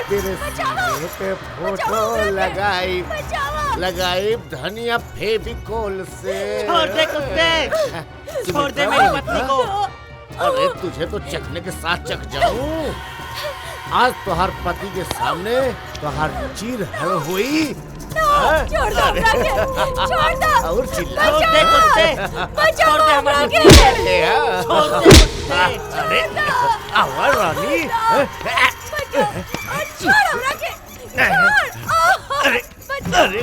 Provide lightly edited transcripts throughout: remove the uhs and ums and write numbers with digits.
तेरे सीने पे फोटो लगाई धनिया फेविकोल से। छोड़ दे कुत्ते, छोड़ दे मेरी पत्नी को। अरे तुझे तो चखने के साथ चख जाऊं। आज तोहार पति के सामने तोहार चीर हर हुई। छोड़ दो हमरा के, छोड़ दो। और चिल्ला। छोड़ दे कुत्ते, छोड़ दे हमरा के। छोड़ दे कुत्ते। अरे आवाज रानी। छोड़ हमरा के, अरे अरे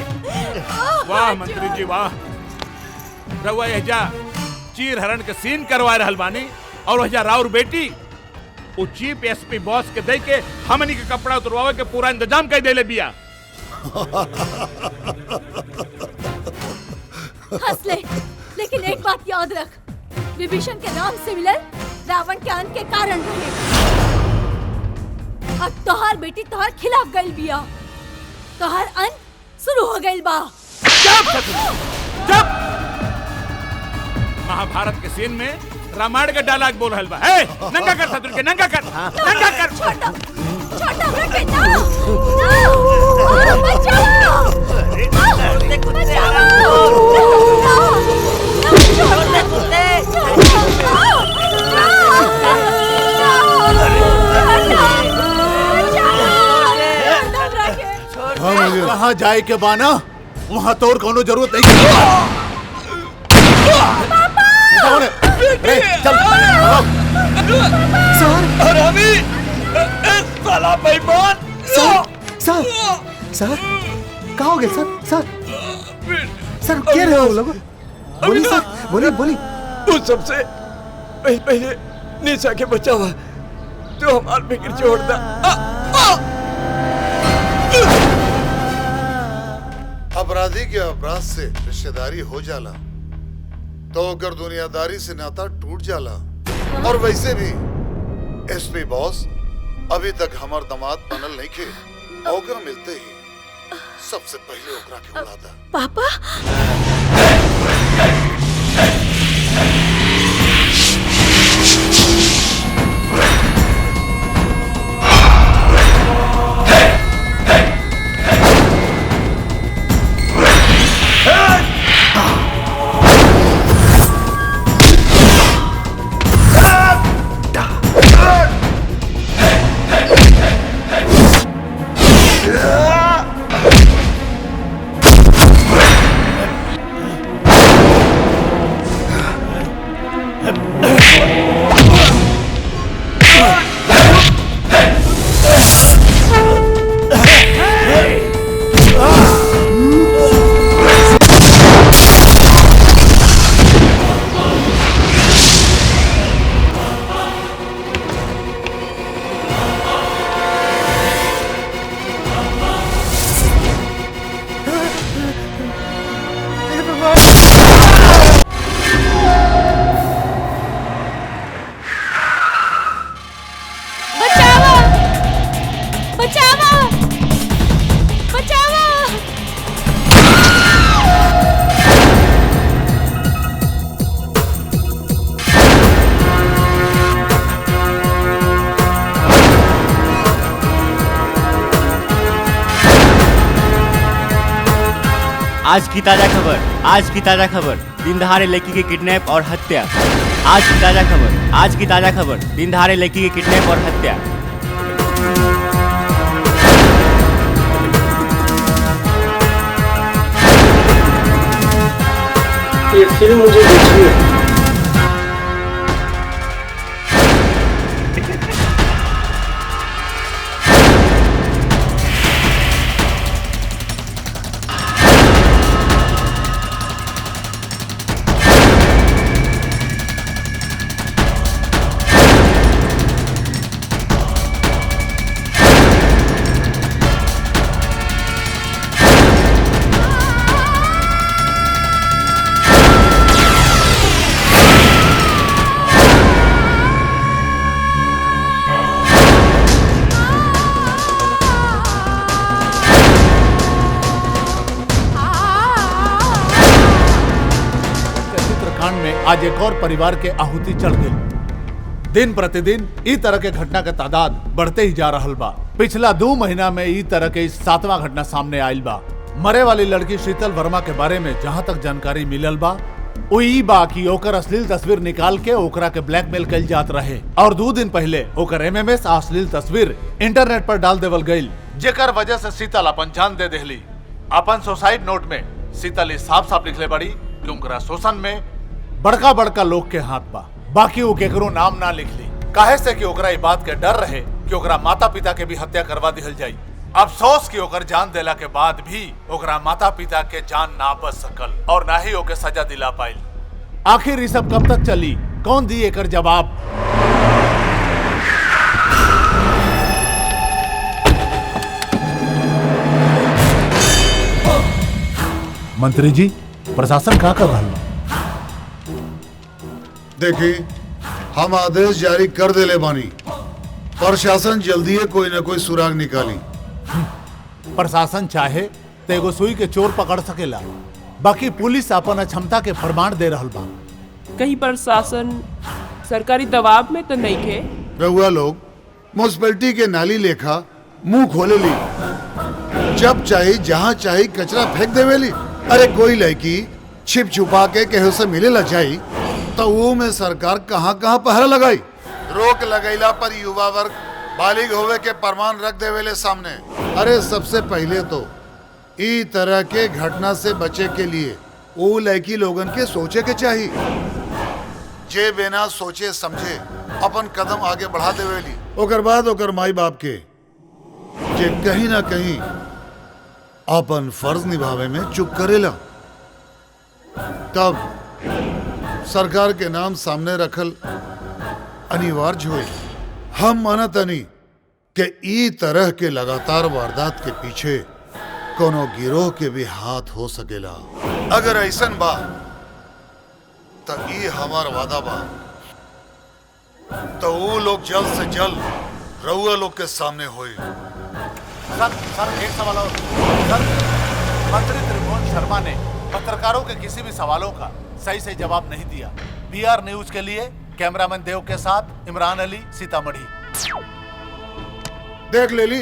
वाह मंत्री जी वाह, रउआ एजा चीर हरण के सीन करवा रहल बानी और वह राउर बेटी वो चीफ एसपी बॉस के दे के हमनी के कपड़ा उतरवावे के पूरा इंतजाम कर देले बिया। हंस ले, लेकिन एक बात याद रख, विभीषण के नाम से मिलल रावण के अंत के कारण रहे। अब तोहार बेटी तोहार खिलाफ गइल बिया, तोहार अंत शुरू हो गइल बा। जब महाभारत के सीन में रामायण का डायलॉग बोल रहल बा। ए नंगा कर ससुर के, नंगा कर, नंगा कर। छोटा हमरा के ना, बचाओ। छोड़ दे कुत्ते, छोड़ दे कुत्ते। कहाँ जाए के बाना, वहाँ तोर कोनो जरूरत नहीं। चल साला बेईमान। सर कहाँ हो गए सर क्या रहे हो लोग? बोली सर, बोली। वो सबसे पहले निशा के बचावा तो हमार फिक्र छोड़ दा। अपराधी के अपराध से रिश्तेदारी हो जाला तो अगर दुनियादारी से नाता टूट जाला। और वैसे भी एसपी बॉस अभी तक हमार दामाद बनल नहीं खे। ओकरा मिलते ही सबसे पहले ओकरा के उड़ाता। पापा आज की ताजा खबर दिन दहाड़े लड़की के किडनैप और हत्या। आज की ताजा खबर दिन दहाड़े लड़की के किडनैप और हत्या। ये फिल्म मुझे देखनी है। आज एक और परिवार के आहुति चढ़ गई। दिन प्रतिदिन ई तरह के घटना के तादाद बढ़ते ही जा रहल बा। पिछला 2 महीना में ई तरह के 7वां घटना सामने आयल बा। मरे वाली लड़की शीतल वर्मा के बारे में जहां तक जानकारी मिलल बा वो ई बा कि ओकर अश्लील तस्वीर निकाल के ओकरा के ब्लैकमेल कइल जात रहे और 2 दिन पहले ओकर एमएमएस अश्लील तस्वीर इंटरनेट पर डाल देवल गइल, जेकर वजह से शीतल अपन जान दे देहली। अपन सुसाइड नोट में शीतल साफ साफ लिखले बड़ी कि उनकरा शोषण में बड़का बड़का लोग के हाथ बा, बाकी वो केकरो नाम ना लिखली, काहे से कि ओकरा ई बात के डर रहे कि ओकरा माता पिता के भी हत्या करवा दिहल जाई। अफसोस कि ओकर जान देला के बाद भी ओकरा माता पिता के जान ना बच सकल और ना ही ओके सजा दिला पाइल। आखिर ये सब कब तक चली, कौन दी एकर जवाब? मंत्री जी, प्रशासन क्या कर रहा है? देखिए, हम आदेश जारी कर देले बानी, प्रशासन जल्दी कोई न कोई सुराग निकाली। प्रशासन चाहे तो एगो सुई के चोर पकड़ सकेला, बाकी पुलिस अपन अक्षमता के प्रमाण दे रहल बा। कहीं प्रशासन सरकारी दबाव में तो नहीं थे? रहुआ लोग म्युनिसिपैलिटी के नाली लेखा मुंह खोले ली, जब चाहे जहाँ चाहे कचरा फेंक देवेली। अरे कोई लड़की छिप छुपा के केहू से मिले ला जाई तो वो में सरकार कहाँ कहाँ पहरा लगाई। रोक लगैला पर युवा वर्ग बालिग होवे के प्रमाण रख देवेले सामने। अरे सबसे पहले तो ई तरह के घटना से बचे के लिए वो लड़की लोगन के सोचे के चाहिए, जे बिना सोचे समझे अपन कदम आगे बढ़ा देवेली। ओकर बाद ओकर माई बाप के जे कहीं ना कहीं अपन फर्ज निभावे में चुप करेला, तब सरकार के नाम सामने रखल अनिवार्य हुए। हम मानतनी कि ई तरह के लगातार वारदात के पीछे कोनो गिरोह के भी हाथ हो सकेला। अगर ऐसन बा तो ई हमार वादा बा, तो वो लोग जल्द से जल्द रउआ लोग के सामने होए। सर एक सवाल और। सर, मंत्री त्रिभुवन शर्मा ने पत्रकारों के किसी भी सवालों का सही से जवाब नहीं दिया। बीआर न्यूज के लिए कैमरामैन देव के साथ इमरान अली, सीतामढ़ी। देख ले ली,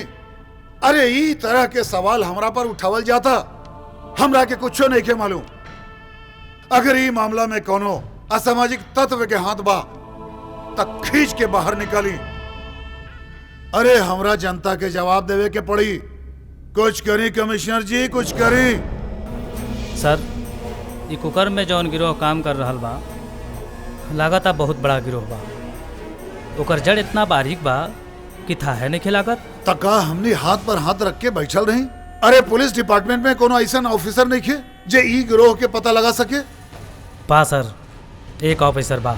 अरे ई तरह के सवाल हमरा पर उठावल जाता, हमरा के कुछ नहीं के मालूम। अगर ई मामला में कोनो असामाजिक तत्व के हाथ बा तब खींच के बाहर निकाली। अरे हमरा जनता के जवाब देवे के पड़ी। कुछ करी कमिश्नर जी, कुछ करी। सर, ई कुकर में जौन गिरोह काम कर रहल बा लागत बहुत बड़ा गिरोह बा। ओकर जड़ इतना बारीक बा कि था है नहीं लागत। तका हमने हाथ पर हाथ रख के बैठल रही। अरे पुलिस डिपार्टमेंट में कोनो ऐसा ऑफिसर नहीं खे जे ई गिरोह के पता लगा सके? बा सर, एक ऑफिसर बा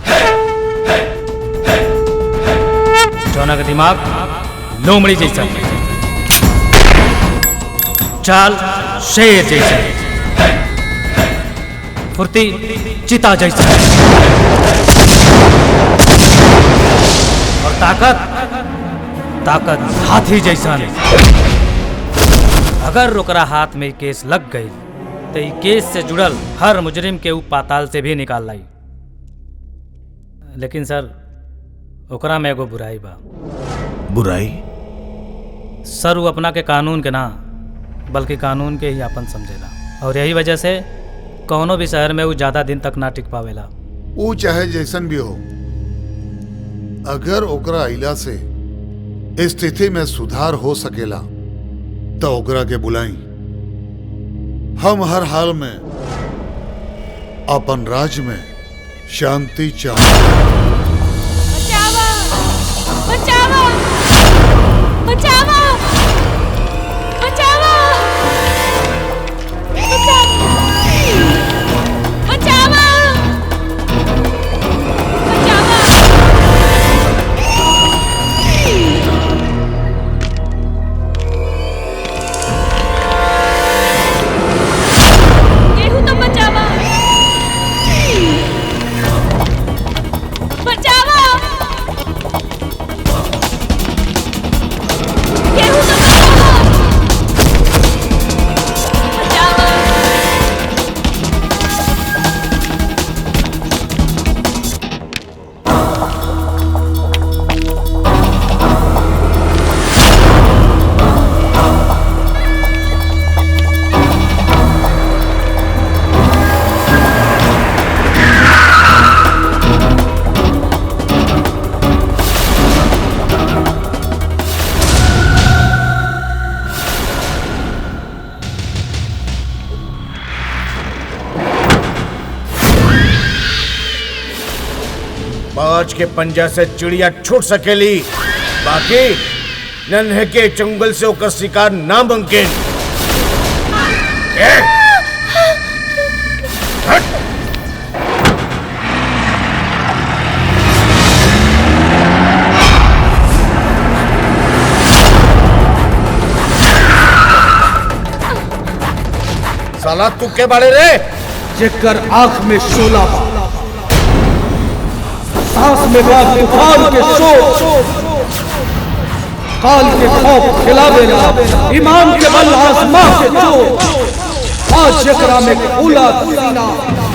जौना का दिमाग लोमड़ी जैसा, चाल शेर जैसा, फुर्ती चिता जैसा और ताकत हाथी जैसा। अगर ओकरा हाथ में केस लग गई तो ई केस से जुड़ल हर मुजरिम के ऊ पाताल से भी निकाल लाई। लेकिन सर, ओकरा में एगो बुराई बा। बुराई? सर, वो अपना के कानून के ना बल्कि कानून के ही आपन समझेला और यही वजह से कौनो भी शहर में वो ज्यादा दिन तक ना टिक पावेला। वो चाहे जैसन भी हो, अगर ओकरा अइला से स्थिति में सुधार हो सकेला तो ओकरा के बुलाई। हम हर हाल में अपन राज्य में शांति चाहते। बचावा! बचावा! बचावा! बचावा! बाज के पंजा से चिड़िया छूट सकेली, बाकी नन्हे के जंगल से ओकर शिकार नामुमकिन। साला तू के बारे रे? जेकर आंख में शोला बा, सांस में बा तूफान के शोर, काल के खौफ खिलावेला, ईमान के बल आसमां के चोर। आज जेकरा में खुला सीना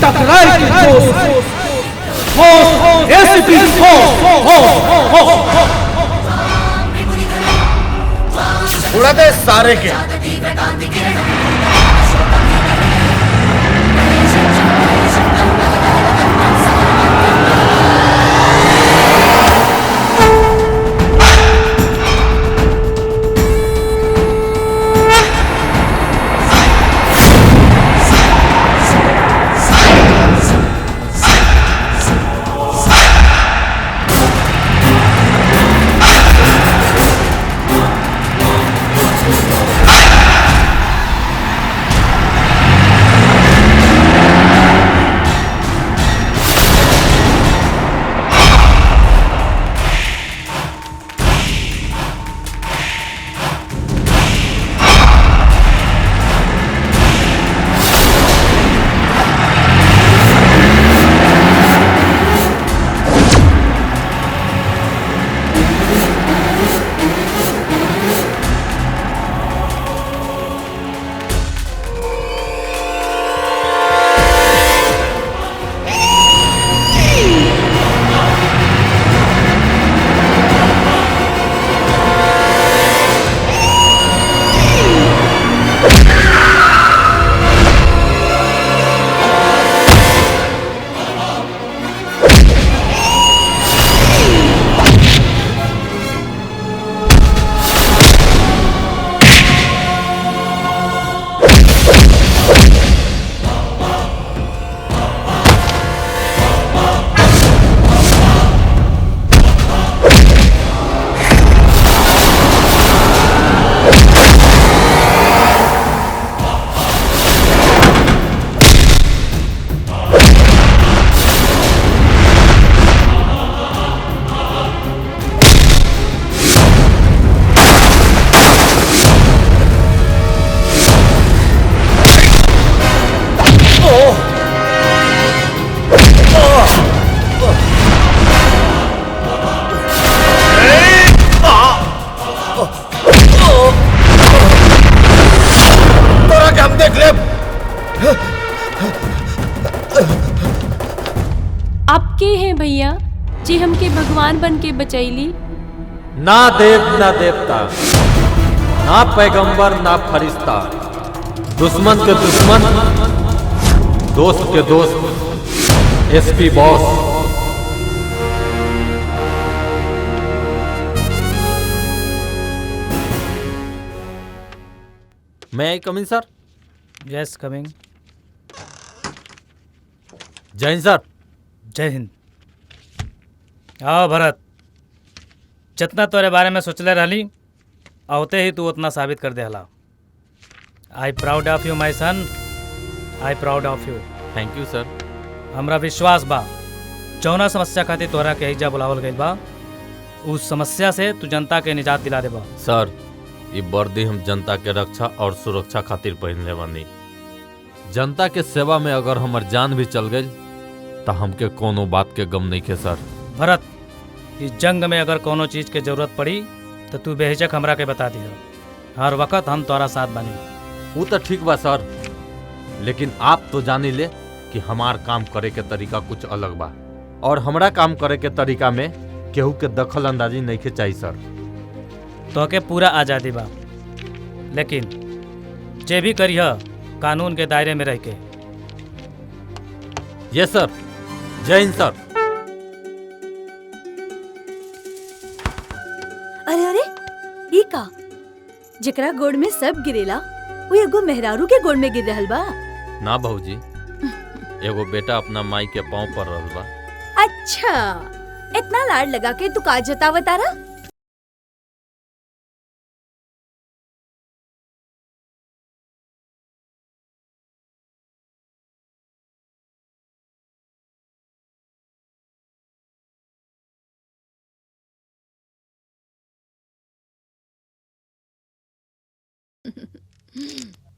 टकराए की जोश, होश एसपी होश। उड़ा दे सारे के। आप के हैं भैया जी हमके भगवान बन के बचैली? ना देव ना देवता, ना पैगंबर ना फरिश्ता, दुश्मन के दुश्मन, दोस्त के दोस्त, एसपी बॉस। मैं I coming sir? Yes coming. जय हिंद सर। जय हिंद। आओ भरत, जितना तोरे बारे में सोचले रहली आवते ही तू उतना साबित कर देहला। I proud of you my son, I proud of you. Thank you sir. हमरा विश्वास बा जौना समस्या खातिर तोहरा के हिजा बुलावल गइल बा उस समस्या से तू जनता के निजात दिला देबा। सर ये वर्दी हम जनता के रक्षा और सुरक्षा खातिर पहनले बानी। जनता के सेवा में अगर हमार जान भी चल गई तो हमके कोनो बात के गम नहीं के सर। भरत, इस जंग में अगर कोनो चीज के जरूरत पड़ी तो तू बेहिचक हमरा के बता दिया। हर वक्त हम तोरा साथ बनी। वो तो ठीक बा सर, लेकिन आप तो जानी ले कि हमार काम करे के तरीका कुछ अलग बा और हमरा काम करे के तरीका में केहू के दखल अंदाजी नहीं के चाहिए सर। तो के पूरा आज़ादी बा, लेकिन जे भी करिह कानून के दायरे में रह के। यस सर। जय हिंद सर। अरे अरे ई का जेकरा गोड़ में सब गिरेला वो एगो मेहरारू के गोड़ में गिर रहल बा। ना बहूजी, एगो बेटा अपना माई के पाँव पर रहल बा। अच्छा इतना लाड लगा के तू का जतावतारा?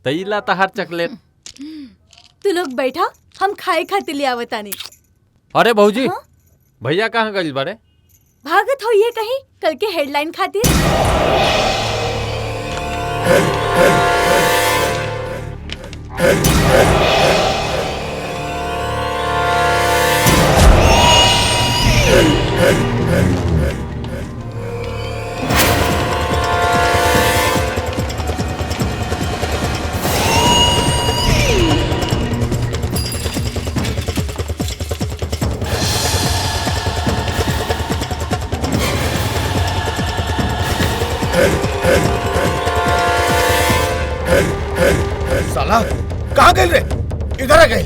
तैला तहार चॉकलेट। तू लोग बैठा, हम खाए खातिर ले आवतानी। अरे भौजी, भैया कहाँ गइल बारे? भागत होइए कहीं कल के हेडलाइन खातिर। साला कहाँ गए रे? इधर आ गए।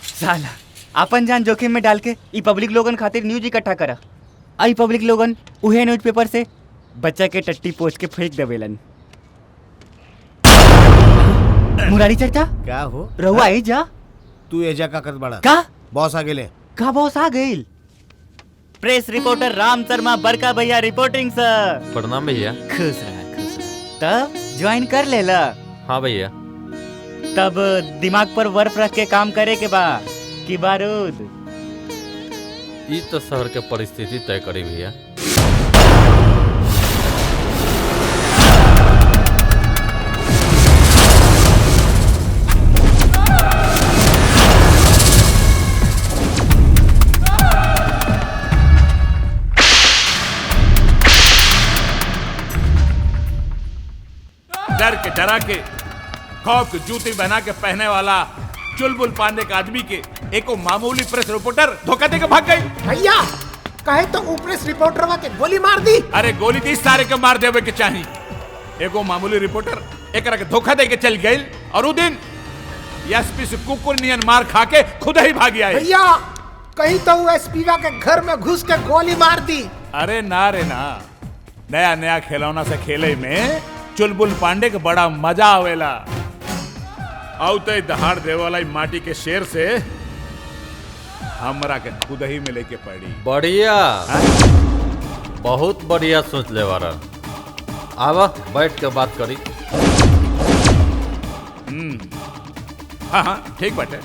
साला अपन जान जोखिम में डाल के ई पब्लिक लोगन खातिर न्यूज इकट्ठा करा। आई पब्लिक लोगन उहे न्यूज़पेपर से बच्चा के टट्टी पोछ के फेंक देवेलन। मुरारी चाचा क्या हो रहुआ आई जा। तू एजा का कर बड़ा का बॉस आ गेले। का बॉस आ गइल? प्रेस रिपोर्टर राम शर्मा बरका भैया रिपोर्टिंग सर। प्रणाम भैया। खुश रहा। तब ज्वाइन कर लेला? हाँ भैया। तब दिमाग पर बर्फ रख के काम करे के बा कि बारूद? ई तो शहर के परिस्थिति तय करी भैया। डर के डरा के खौफ की जूती बना के पहने वाला चुलबुल पांडे का आदमी के एको मामूली प्रेस रिपोर्टर धोखा देकर भाग गई। भैया कहे तो प्रेस रिपोर्टर के गोली मार दी। अरे गोली दी सारे के मार देवे के चाहिए। एगो मामूली रिपोर्टर एकरा के धोखा दे के चल गई और उ दिन एसपी से कुकुर नियन मार खा के खुद ही भाग आए। भैया कहीं तो एसपी के घर में घुस के गोली मार दी। अरे ना रे ना, नया नया खिलौना से खेले में चुलबुल पांडे के बड़ा मजा आवेला। औते दहाड़ देवे वाला माटी के शेर से हमरा के खुद ही मिले के पड़ी। बढ़िया, बहुत बढ़िया सोच ले वारा। आवा बैठ के बात करी। हाँ हाँ ठीक बाटे।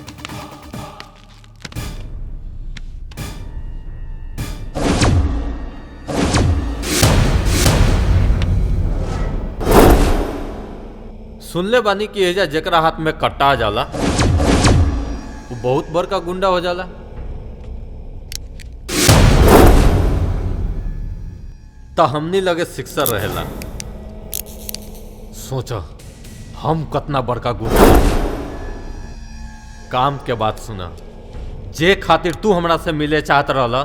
सुनले बानी कि एजा जेकरा हाथ में कट्टा जाला वो बहुत बड़का गुंडा हो जाला। तो हमनी लगे सिक्सर रहेला। सोचा हम कितना बड़का गुंडा। काम के बात सुना, जे खातिर तू हमरा से मिले चाहत रहला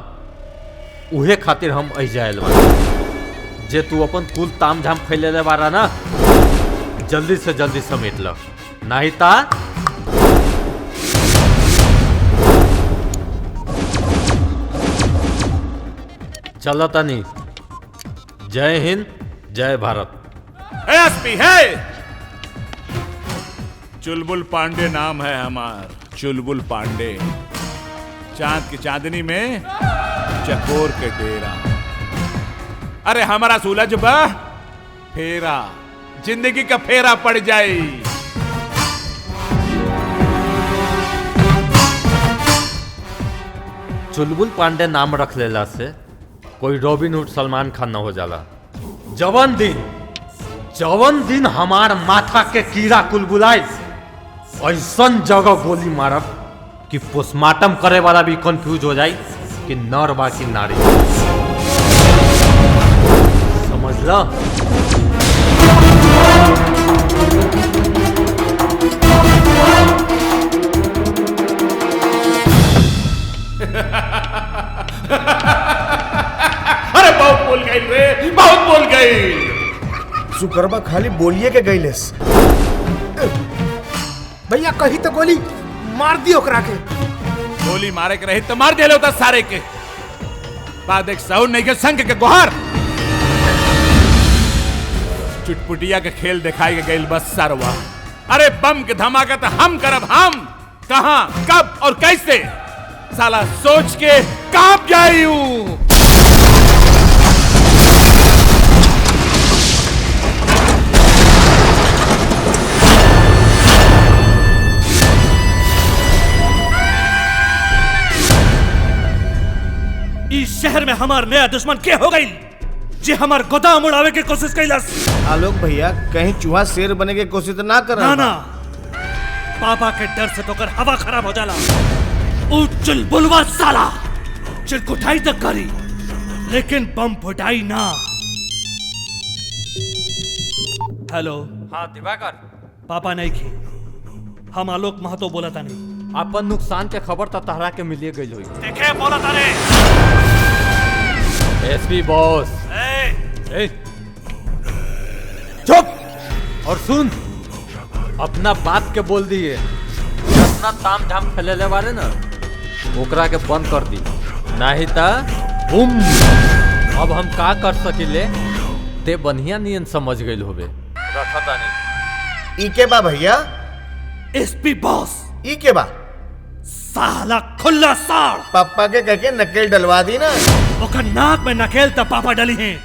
उहे खातिर हम एजा आइल बानी। जे तू अपन कुल ताम झाम फैलेले बारा ना, जल्दी से जल्दी समेट लो, नहीं ता चलो तनी। जय हिंद, जय भारत। एसपी है चुलबुल पांडे नाम है हमार, चुलबुल पांडे। चांद की चांदनी में चकोर के डेरा। अरे हमारा सूरज बा फेरा, जिंदगी का फेरा पड़ जाए। चुलबुल पांडे नाम रख लेला से कोई रॉबिन हुड सलमान खान न हो जाला। जवन दिन हमार माथा के कीड़ा कुलबुलाई ऐसन जगह गोली मारब कि पोस्टमार्टम करे वाला भी कंफ्यूज हो जाए कि नर बा कि नारी। समझ लो। अरे बहुत बोल गई रे, बहुत बोल गई। सुकरबा खाली बोलिए के गईलेस। भैया कही तो गोली मार दी ओकरा के। गोली मारे के रही तो मार दिया होता सारे के बाद एक साउंड नहीं के संग के गुहार चुटपुटिया के खेल दिखाई गई बस सरवा। अरे बम के धमाका तो हम करब, हम कहां कब और कैसे साला सोच के कांप जायूं। इस शहर में हमार नया दुश्मन के हो गई जे हमार गोदाम उड़ावे के कोशिश कैलस। आलोक भैया कहीं चूहा शेर बने के कोशिश तो ना कर रहा। ना पापा के डर से तो कर हवा खराब हो जाला। ऊ चुलबुलवा साला चिरकुटाई तक करी लेकिन बम फुटाई ना। हेलो। हाँ दिवाकर। पापा नहीं की हम आलोक महतो बोला था नहीं। अपन नुकसान के खबर तो तहरा के मिलिए गई हुई। देखे बोला था रे। SP boss. चुप और सुन अपना बात के बोल दिए जितना ताम झाम फैले वाले ना ओकरा के बंद कर दी नहीं ता बुम। अब हम का कर सकिले ते बढ़िया नियन समझ गई होबे। रखा तानी ई के बा भैया। एसपी बॉस ई के बा साला खुला साड़। पापा के कह के नकेल डलवा दी ना। ओकर नाक में नकेल तो पापा डली हैं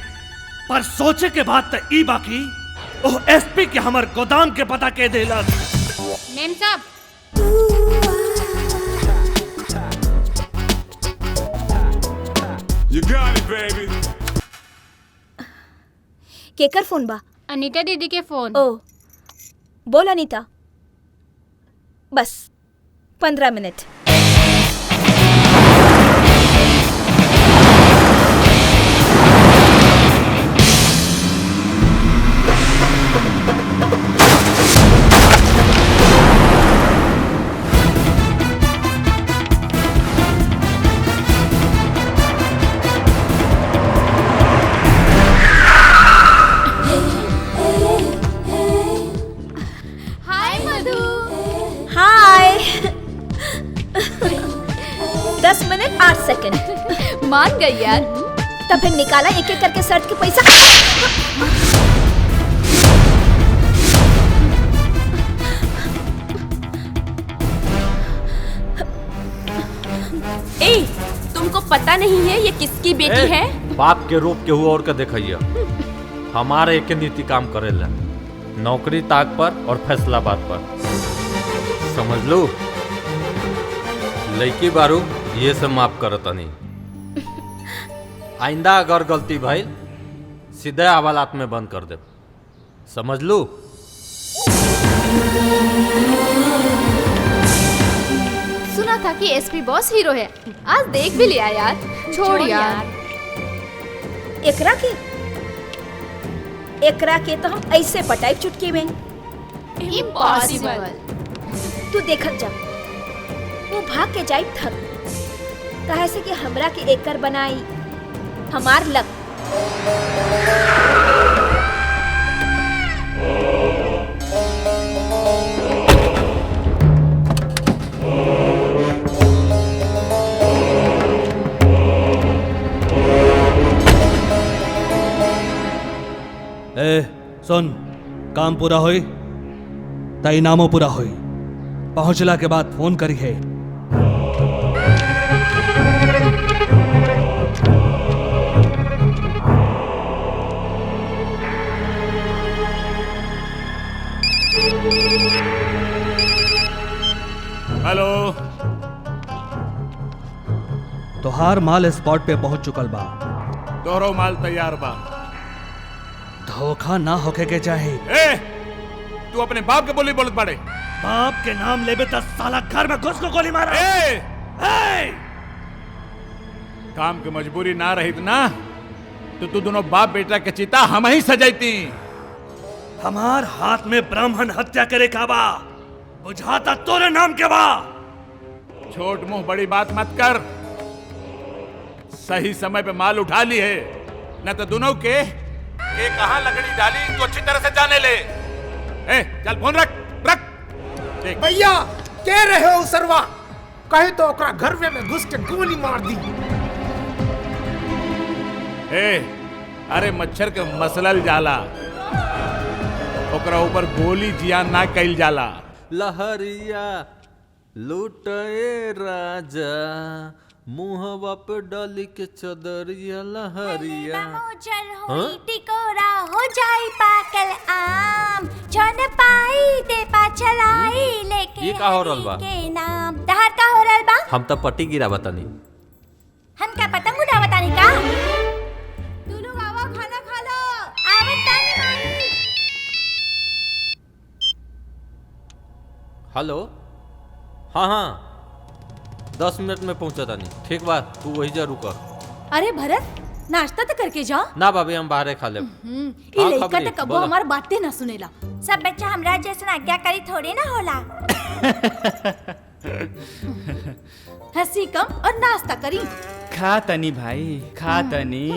पर सोचे के बाद तो ई बाकी ओ एसपी के हमर गोदाम के पता के देला। मेम साहब You got it, baby. केकर फोन बा? अनीता दीदी के फोन। ओ बोल अनीता। बस 15 मिनट। हाय मधु। हाय 10 मिनट 8 सेकंड। मान गई यार। तब फिर निकाला एक एक करके शर्ट के पैसा। ए, तुमको पता नहीं है ये किसकी बेटी है? बाप के रूप के हुआ और का देखिए हमारे एक नीति काम करेला नौकरी ताक पर और फैसलाबाद पर समझ लो। लड़की बारू ये सब माफ करता नहीं। आइंदा अगर गलती भाई सीधे हवालात में बंद कर दे समझ लो। सुना था कि एसपी बॉस हीरो है, आज देख भी लिया यार। छोड़ यार। एकरा के तो हम ऐसे पटाई चुटकी में। इम्पॉसिबल। तू देखत जा वो भाग के जाई थक कहे से कि हमरा के एकर बनाई हमार लक। ए सुन काम पूरा होई ता इनामो पूरा होई। पहुंचला के बाद फोन करी है। हेलो। तोहार माल स्पॉट पे पहुंच चुकल बा। तोहरो माल तैयार बा। धोखा ना होके के चाहे। ए, तू अपने बाप के बोली बोलत बाड़े। बाप के नाम लेबे त साला घर में घुस को गोली मारा। काम की मजबूरी ना रही ना तो तू दोनों बाप बेटा के चिता हम ही सजाईती। हमार हाथ में ब्राह्मण हत्या करे का बा बुझाता तोरे नाम के बा। छोट मुंह बड़ी बात मत कर। सही समय पे माल उठा ली है न तो दोनों के कहां लकड़ी डाली तो अच्छी तरह से जाने ले। ए, चल फोन रख रख। भैया के रहे हो सरवा कहे तो ओकरा घर में घुस के गोली मार दी। अरे मच्छर के मसलल जाला, ओकरा ऊपर गोली जिया ना कइल जाला। लहरिया लूटे राजा मुहवा पे डाली के चदरिया लहरिया। टिकोरा हो जाई पाकल आम जौन पाई दे पा चलाई लेके ये का हो रहल बा? के नाम तहार का हो रहल बा? हम तो पट्टी गिरा बतानी। हम क्या पतंग उड़ा बतानी का? तू लोग आवा खाना खा लो। आवत तानी माई। हेलो हाँ हाँ 10 मिनट में पहुंचा तानी। ठीक बात तू वही जा रुका। अरे भरत नाश्ता तो करके जा। ना भाभी हम बाहर खा ले। ई लइका त कबो हमार बातें ना सुनेला। सब बच्चा हमरा जैसा आज्ञाकारी थोड़े ना होला। हंसी कम और नाश्ता करी। खा तनी भाई खा तनी।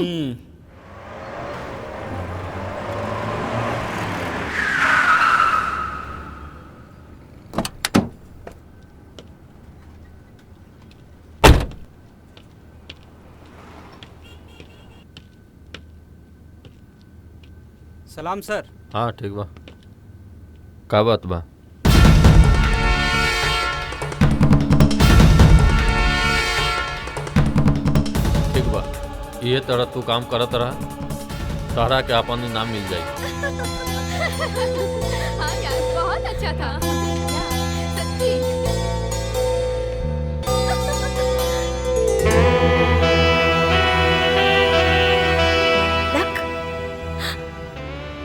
सलाम सर। हाँ ठीक बा का बात बा? ठीक बा ये तरह तू काम करत रहा तहरा के अपन नाम मिल जाई। हाँ यार बहुत अच्छा था सच्ची।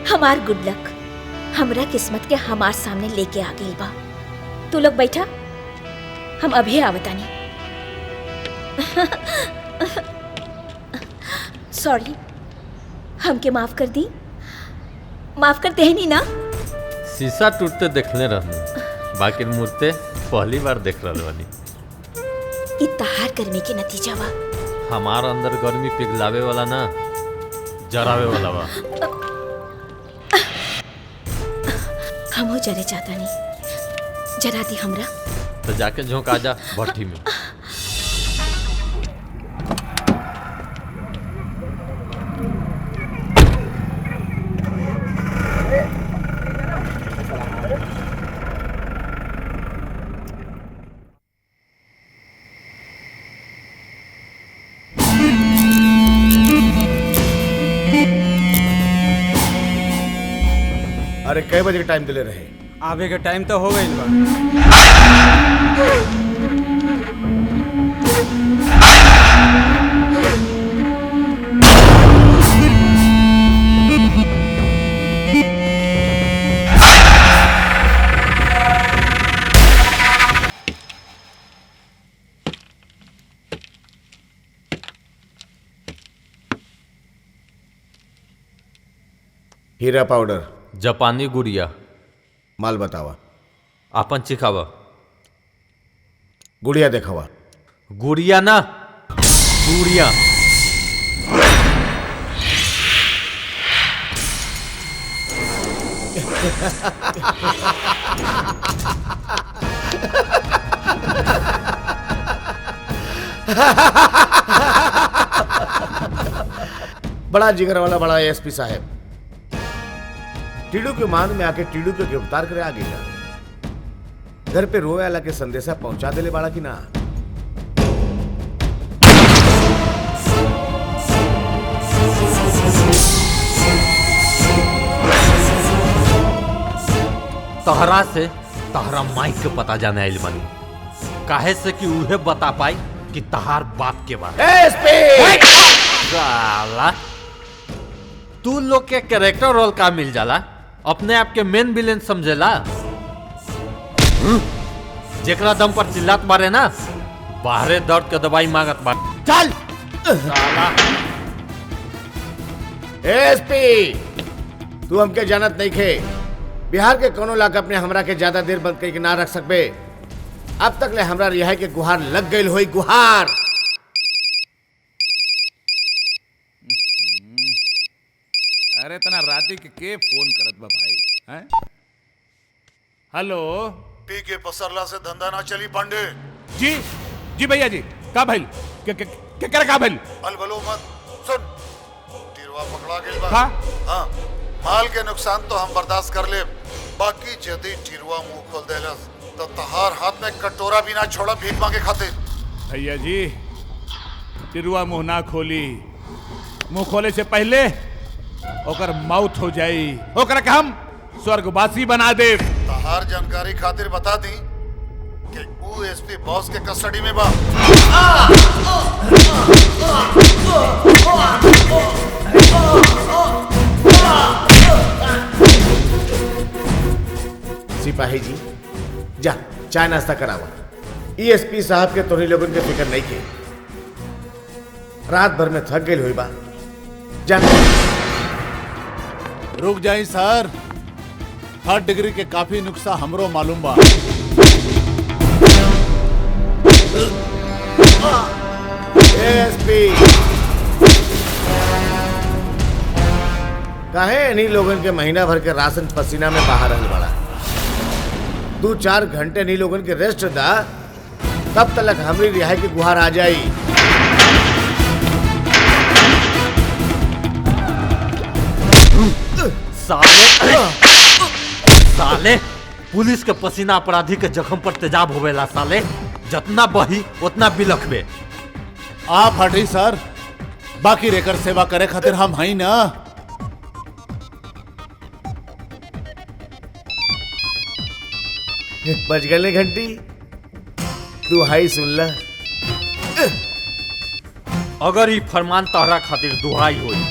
हमार गुड लक हमरा किस्मत के हमार सामने लेके आ गई बा। तू लोग बैठा हम अभी आवतानी। सॉरी हमके माफ कर दी। माफ करते हैं नी ना? शीशा टूटते देखने रहने बाकी मूर्ते पहली बार देख रहे वाली। इतहार गर्मी के नतीजा बा। हमार अंदर गर्मी पिघलावे वाला ना जरावे वाला बा। हमो जरे चाहता नहीं जरा दी हमरा। तो जाके झोंक आजा भट्टी में। अरे कई बजे का टाइम दिले रहे? आवे के टाइम तो हो गई बा। हीरा पाउडर जापानी गुड़िया माल बतावा। अपन चिखावा। गुड़िया देखावा। गुड़िया ना गुड़िया। बड़ा जिगर वाला बड़ा एसपी साहब टीडू के मान में आके टीडू को गिरफ्तार करे आ गया। घर पे रोए वाला के संदेशा पहुंचा देले बाड़ा की ना? तहरा से तहरा माइक के पता जाने आइल बनी काहे से कि उहे बता पाई कि तहार बाप के बारे। साला तू लोग के कैरेक्टर रोल का मिल जाला अपने आप के मेन विलेन समझेला। जेकरा दम पर चिल्लात मारे ना बाहरे दर्द के दवाई मांगत बार। चल साला एसपी तू हमके जानत नहीं खे। बिहार के कोनो इलाका अपने हमरा के ज्यादा देर बंद करके ना रख सकबे। अब तक ले हमरा रिहाई के गुहार लग गई होई गुहार। अरे तना राती के फोन करत बा भाई हैं? हेलो पी के पसरला से धंधा ना चली पांडे। जी जी भैया जी, का भइल? क्या का भइल? अलबलो मत सुन, टिरवा पकड़ा गेल बा। हाँ? हाँ, माल के नुकसान तो हम बर्दाश्त कर ले, बाकी यदि टिरवा मुंह खोल देलस तो तहार हाथ में कटोरा भी ना छोड़ा भीख मांगे खातिर। भैया जी, टिरुआ मुंह ना खोली, मुंह खोले से पहले ओकर मौत हो जाई, ओकरा के हम स्वर्गवासी बना दे। तहार जानकारी खातिर बता दी कि वो एसपी बॉस के कस्टडी में बा। सिपाही जी, जा चाय नाश्ता करावा। ईएसपी साहब के तोहनी लोगन के फिक्र नहीं की, रात भर में थक गई हुई बा। जा रुक जाई सर, 3rd डिग्री के काफी नुक्सा हमरो मालूम बा। एसपी काहे इन्हीं लोगन के महीना भर के राशन पसीना में बाहर रहल बड़ा। 2-4 घंटे नहीं लोगन के रेस्ट दा, तब तक हमारी रिहाई की गुहार आ जाई। साले पुलिस के पसीना अपराधी के जख्म पर तेजाब होवेला। साले जितना बही उतना बिलखबे। आप हटी सर, बाकी रेकर सेवा करे खातिर हम हई ना। बज गए घंटी, तू हाई सुन ला। अगर ये फरमान तहरा खातिर दुहाई होई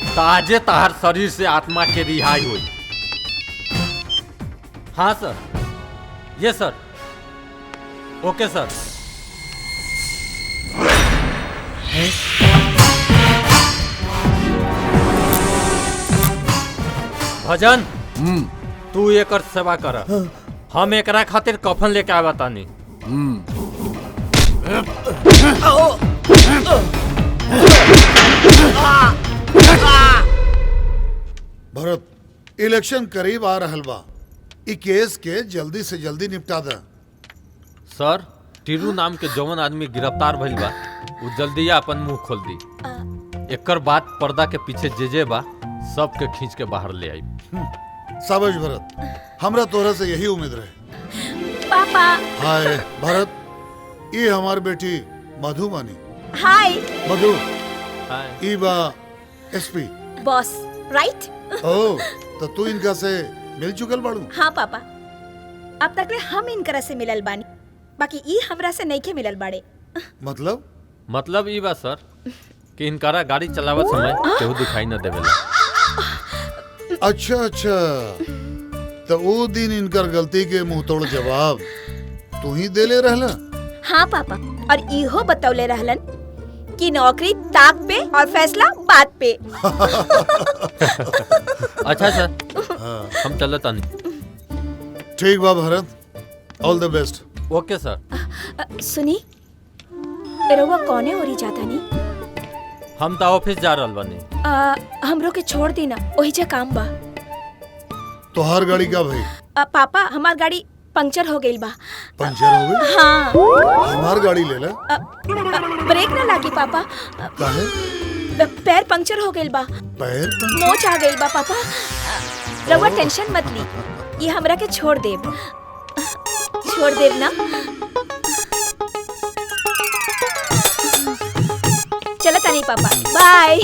तो आजे तहार शरीर से आत्मा के रिहाई होई। हाँ सर, ये सर, ओके सर। भजन, तू एकर सेवा कर, हम एकरा खातिर कफन लेके आवा तानी। भरत, इलेक्शन करीब आ रहल बा, ई केस के जल्दी से जल्दी निपटा दा। सर, टीरू नाम के जवन आदमी गिरफ्तार भइल बा, वो जल्दी अपन मुंह खोल दी। एकर बाद पर्दा के पीछे जे बा सबके खींच के बाहर ले आई। शाबाश भरत, हमरा तोरा से यही उम्मीद रहे। पापा। हाय भरत, ये हमार बेटी मधुबनी। हाय मधु। ई बा एसपी बॉस, राइट? ओ, तो तू इनका से मिल चुकल बाड़ू? हाँ पापा, अब तक हम इनकरा से मिलल बानी, बाकी ई हमरा से नहीं के मिलल बाड़े। मतलब ई बा सर कि इनकरा गाड़ी चलावत समय केहू दिखाई न देवेला। अच्छा अच्छा, तो वो दिन इनकर गलती के मुंह तोड़ जवाब तू ही दे ले रहला? हाँ पापा, और इहो बतौले रहलन कि नौकरी ताक पे और फैसला बात पे। अच्छा सर, हम चलत आनी। ठीक बा भरत, ऑल द बेस्ट। ओके सर। सुनी, रउआ कौने ओरी जाता नी? हम तो ऑफिस जा रहल बानी। हमरो के छोड़ दी ना, ओही जे काम बा। तोहार गाड़ी का भाई? पापा, हमार गाड़ी पंक्चर हो गई बा। पंक्चर हो गई? हाँ। हमार गाड़ी ले ला। ब्रेक ना लागी पापा। काहे? पैर पंक्चर हो गई बा। पैर? मोच आ गई बा पापा। रउआ टेंशन मत ली, ये हमरा के छोड़ देब। छोड़ देब ना? चलो तानी पापा, बाय।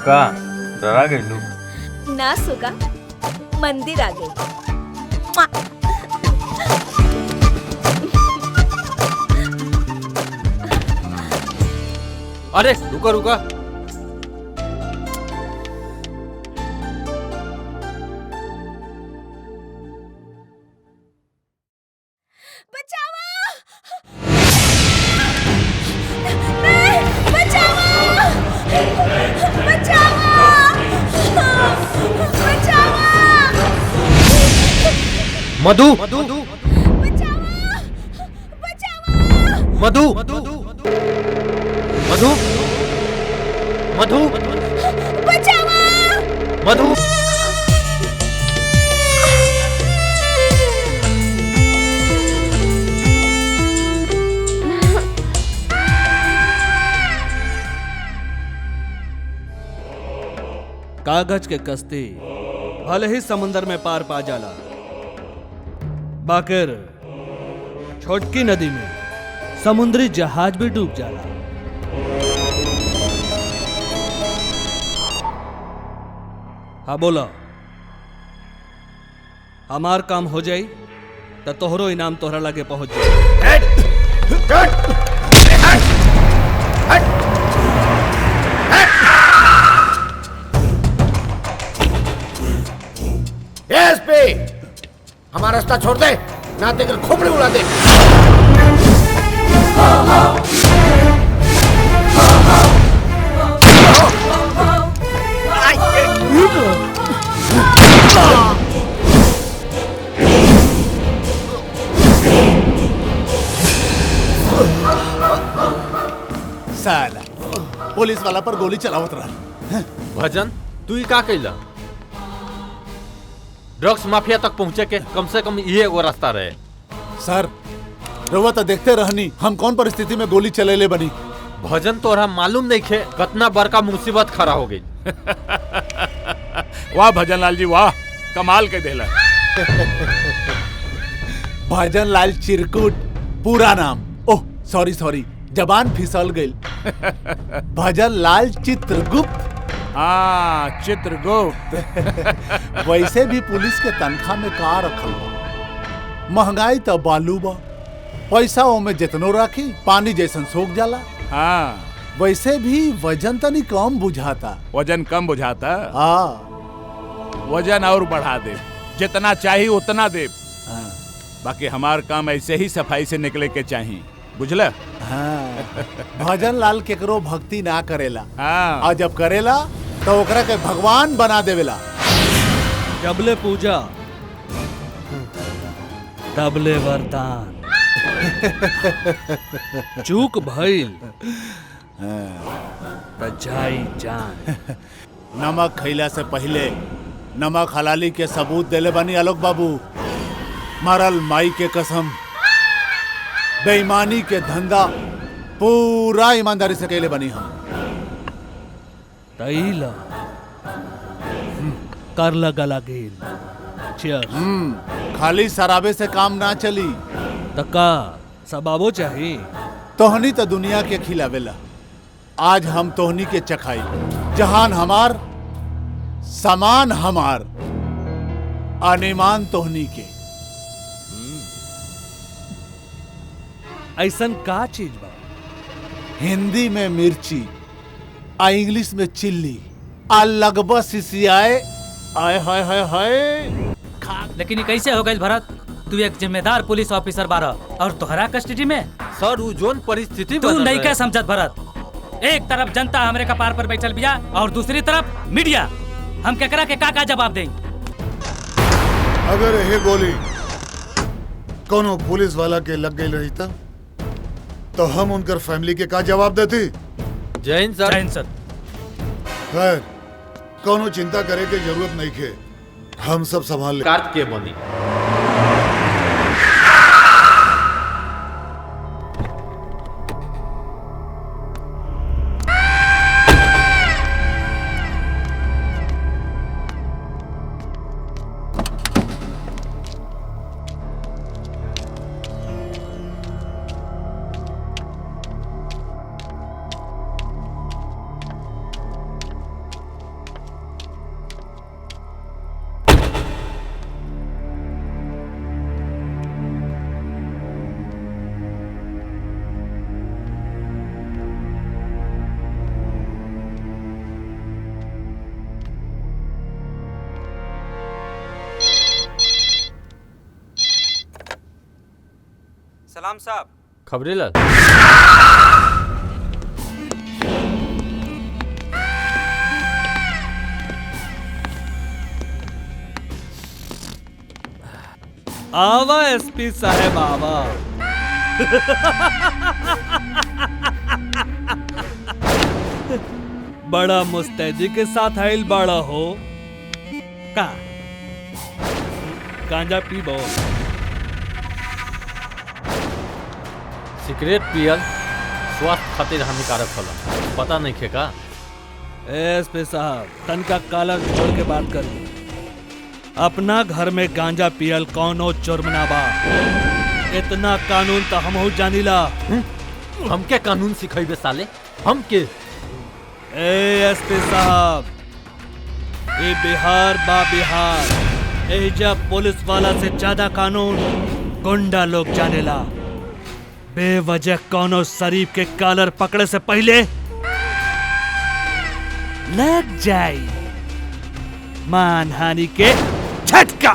का डरा गई लू? ना सुगा, मंदिर आ गई। अरे रुका रुका, बचाओ! मधु बचाओ! मधु मधु मधु बचाओ! मधु कागज के कश्ती भले ही समुंदर में पार पा जाला, बाकिर छोटकी नदी में समुद्री जहाज भी डूब जाला। हाँ बोला, हमार काम हो जाई तो तोहरो इनाम तोहरा लगे पहुंच जाए। एसपी, हमारा रास्ता छोड़ दे, ना देकर खोपड़ी उड़ा दे। साला पुलिस वाला पर गोली चलावत रहा। भजन तू ही का कैला? ड्रग्स माफिया तक पहुंचे के कम से कम ये एगो रास्ता रहे। सर रउआ तो देखते रहनी हम कौन परिस्थिति में गोली चलेले बनी। भजन तोरा मालूम नहीं खे कितना बड़का मुसीबत खड़ा हो गई। वाह भजन लाल जी वाह, कमाल के देला। भजन लाल चिरकुट पूरा नाम। ओह सॉरी जबान फिसल गई। भजन लाल चित्रगुप्त। हाँ चित्रगुप्त। वैसे भी पुलिस के तनख्वाह में का रखल बा? महंगाई तो बालू बा, पैसा ओमे जितनो राखी पानी जैसन सोख जाला। हाँ वैसे भी वजन तनी कम बुझाता। वजन कम बुझाता? हाँ वजन और बढ़ा दे, जितना चाहिए उतना दे। बाकी हमार काम ऐसे ही सफाई से निकले के चाहिए, बुझला? हाँ भजन लाल केकरो भक्ति ना करेला। हाँ और जब करेला तो ओकरा के भगवान बना देवेला। जबले पूजा तबले वरदान। चूक भइल त जाई जान। नमक खैला से पहले नमक हलाली के सबूत देले बनी आलोक बाबू। मरल माई के कसम, बेईमानी के धंधा पूरा ईमानदारी से कैले बनी हम। तैला कर लगा गेल। खाली शराबे से काम ना चली। तका सबाबो चाहिए। तोहनी तो दुनिया के खिलावेला, आज हम तोहनी के चखाई। जहान हमार, सामान हमार, अनिमान तोहनी के। ऐसन का चीज बा? हिंदी में मिर्ची, आ इंग्लिश में चिल्ली, आ लगभग सिसियाए। आय हाय हाय हाय। लेकिन ये कैसे हो गई भरत? तू एक जिम्मेदार पुलिस ऑफिसर बारह और तोहरा कस्टडी में। सर वो जोन परिस्थिति तू नहीं क्या समझत भरत? एक तरफ जनता हमरे कपार पर बैठल बिया और दूसरी तरफ मीडिया। हम केकरा के का जवाब दें? अगर यही गोली कोनो पुलिस वाला के लग गई रही तो हम उनकर फैमिली के का जवाब देती? जैन सर। जैन सर। खैर कोनो चिंता करे के जरूरत नहीं के, हम सब संभाल ले। काट के बनी। सलाम साहब। खबरी लाल। आवा एसपी साहब आवा। बड़ा मुस्तैदी के साथ आइल बड़ा हो का गांजा पीबो। सिगरेट पियल स्वास्थ्य खातिर हानिकारक होला, पता नहीं खे का? एसपी साहब तनका कालर छोड़ के बात कर। अपना घर में गांजा पियल कौनो जुर्म ना बा। इतना कानून तो हमहू जानिला। हमके कानून सिखाइबे साले? हमके? एसपी साहब ये बिहार बा बिहार। एजा पुलिस वाला से ज्यादा कानून गुंडा लोग जानेला। बेवजह कौनो शरीफ के कॉलर पकड़े से पहले लग जाई मानहानि के झटका।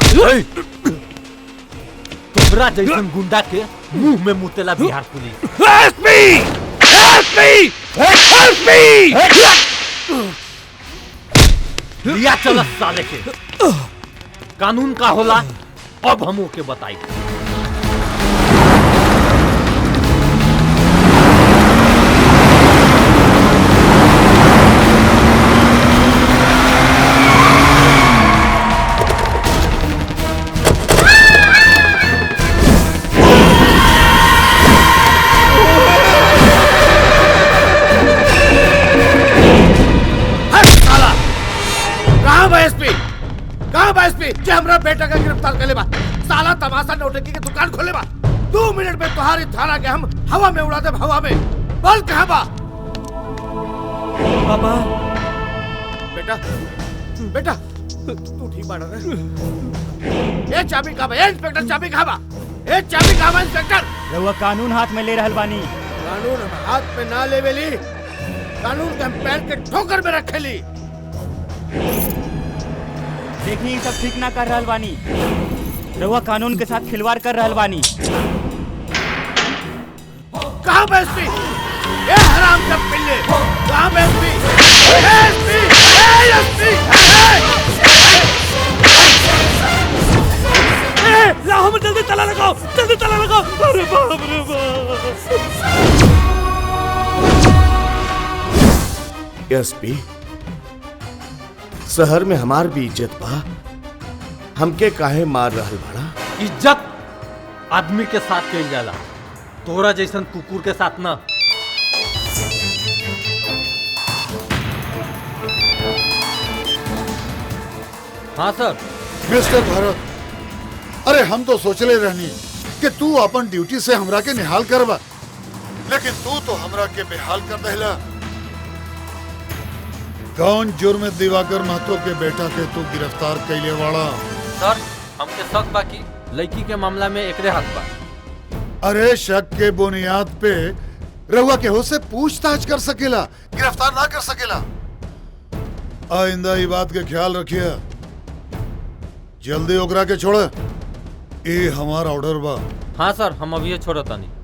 तोबरा जैसन गुंडा के मुंह में मुतेला बिहार पुलिस। लिया चल साले के। कानून का होला अब हम के बताई। जे हमरा बेटा का गिरफ्तार कर लेबा। साला तमाशा नौटंकी की दुकान खोले बा। 2 मिनट में तुम्हारी थाना के हम हवा में उड़ा दे। हवा में बोल कहां बा? पापा बेटा बेटा तू ठीक बाड़ा रे? ए चाबी कहां बा? ए इंस्पेक्टर चाबी कहां बा? ए चाबी कहां बा इंस्पेक्टर? रउआ कानून हाथ में ले रहल बानी। कानून हम हाथ में ना लेवेली, कानून के हम पैर के ठोकर में रखेली। देखिए ये सब ठीक ना कर रहल बानी। रउआ कानून के साथ खिलवाड़ कर रहल बानी। कहां बेइज्जती? ए हराम का पिल्ले कहां बेइज्जती? लाओ में जल्दी ताला लगाओ, जल्दी ताला लगाओ। अरे बाप रे बाप। एसपी शहर में हमार भी इज्जत बा, हमके काहे मार रहल बड़ा? इज्जत आदमी के साथ कइल जाला, तोरा जैसन कुकुर के साथ ना। हाँ सर। मिस्टर भारत, अरे हम तो सोचले रहनी कि तू अपन ड्यूटी से हमरा के निहाल करबा, लेकिन तू तो हमरा के बेहाल कर देला। कौन जुर्म दिवाकर महतो के बेटा के तू गिरफ्तार कैले वाला? सर हमके शक बा कि लड़की के मामला में एकरे हाथ बा। अरे शक के बुनियाद पे रहुआ के हो से पूछताछ कर सकेला, गिरफ्तार ना कर सकेला। आइंदा ये बात के ख्याल रखिए। जल्दी ओकरा के छोड़, ये हमारा ऑर्डर बा। हाँ सर, हम अभी छोड़ता नहीं।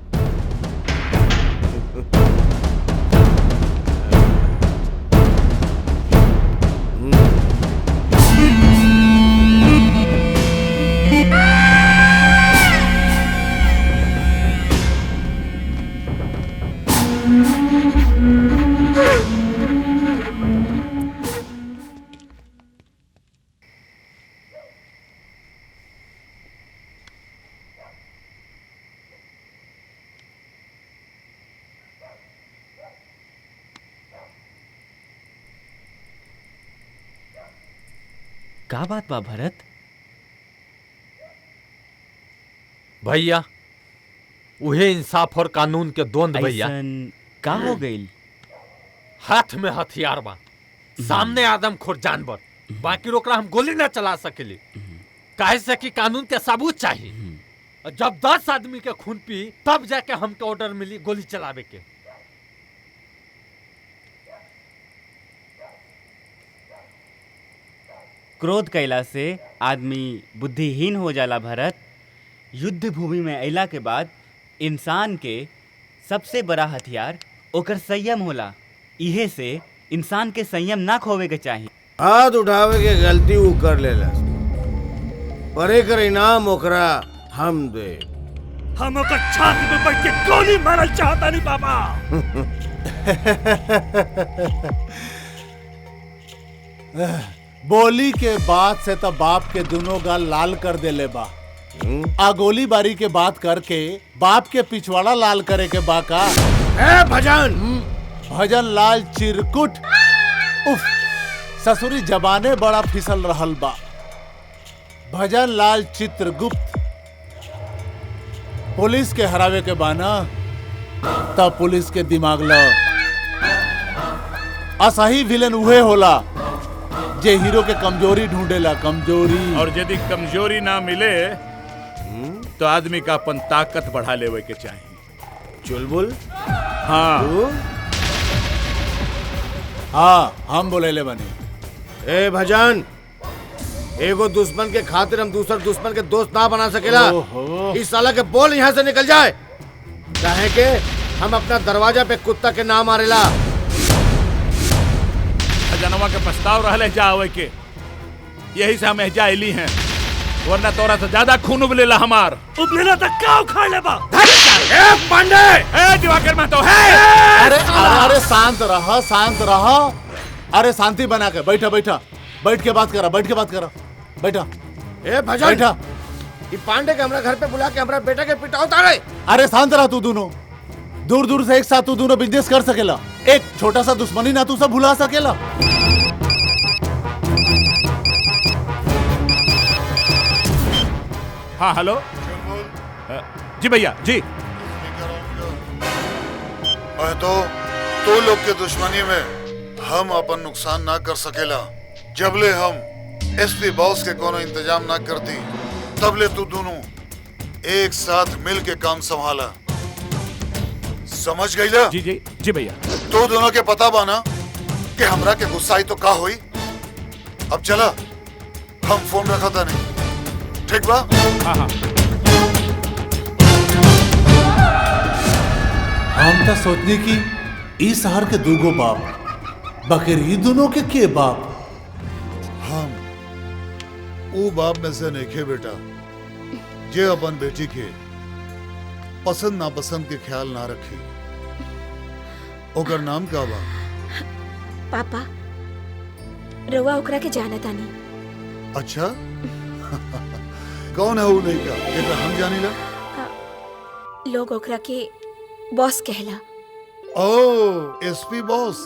का बात बा भरत? भैया उहे इंसाफ और कानून के द्वंद भैया। का हो गई? हाथ में हथियार बा, सामने आदमखोर जानवर, बाकी रोकला हम गोली ना चला सकेली। काहे से कि कानून के सबूत चाहिए। जब 10 आदमी के खून पी तब जाके हमके ऑर्डर मिली गोली चलावे के। क्रोध कैला से आदमी बुद्धिहीन हो जाला भरत। युद्ध भूमि में अइला के बाद इंसान के सबसे बड़ा हथियार ओकर संयम होला। इहे से इंसान के संयम ना खोवे के चाहिए। हाथ उठावे के गलती वो कर लेला, पर एकर इनाम ओकरा हम दे। हम ओकर छाती में बैठ के गोली मारल चाहता नहीं पापा। बोली के बाद से तो बाप के दोनों गाल लाल कर देले बा। आ गोली बारी के बात करके बाप के पिछवाड़ा लाल करे के बा का? भजन भजन लाल चिरकुट। उफ, ससुरी जबाने बड़ा फिसल रहल बा। भजन लाल चित्रगुप्त। पुलिस के हरावे के बाना तब पुलिस के दिमाग लो। असही विलेन उहे होला जे हीरो के कमजोरी ढूंढेला। कमजोरी और यदि कमजोरी ना मिले तो आदमी का अपन ताकत बढ़ा लेवे के चाहिए। चुलबुल। हाँ हाँ हम बोले ले बनी। ए भजन, एगो दुश्मन के खातिर हम दूसर दुश्मन के दोस्त ना बना सकेला। इस साला के बोल यहाँ से निकल जाए। चाहे के हम अपना दरवाजा पे कुत्ता के नाम मारेला। जनवा के पछताव रहले जावे के, यही से हम एजा अइली हैं, वरना तोरा से ज्यादा खून उबलेला हमार। उबलेला तक का उखाड़ लेबा। ए पांडे, ए दिवाकर महतो है। अरे शांत रह, शांत रह। अरे शांति बना के बैठा बैठा, बैठ के बात करा, बैठ के बात करा, बैठा। ए भजन, बैठा। ये पांडे के हमरा घर पे बुला के हमरा बेटा के पिटाओ तारे। अरे शांत रह तू दोनों। दूर दूर से एक साथ तू दोनों बिजनेस कर सकेला। एक छोटा सा दुश्मनी ना तू सब भुला सकेला। हाँ हेलो जी भैया जी। तो लोग के दुश्मनी में हम अपन नुकसान ना कर सकेला। जबले हम एसपी बॉस के कोनो इंतजाम ना करती तबले तू दोनों एक साथ मिल के काम संभाला। समझ गईला? जी जी जी भैया। तो दोनों के पता बाना कि हमरा के गुस्सा आई तो का हुई। अब चला, हम फोन रखा था नहीं। ठीक बा? हाँ हाँ। हम तो सोचने की इस शहर के दूगो बाप बकरी दोनों के बाप। हम वो बाप में से नहीं खे बेटा जे अपन बेटी के पसंद नापसंद के ख्याल ना रखी। ओकर नाम का बा? पापा रउआ ओकरा के जाना तानी। अच्छा कौन है वो लड़का? एकरा हम जानी ला। लोग ओकरा के बॉस कहला। ओ एसपी बॉस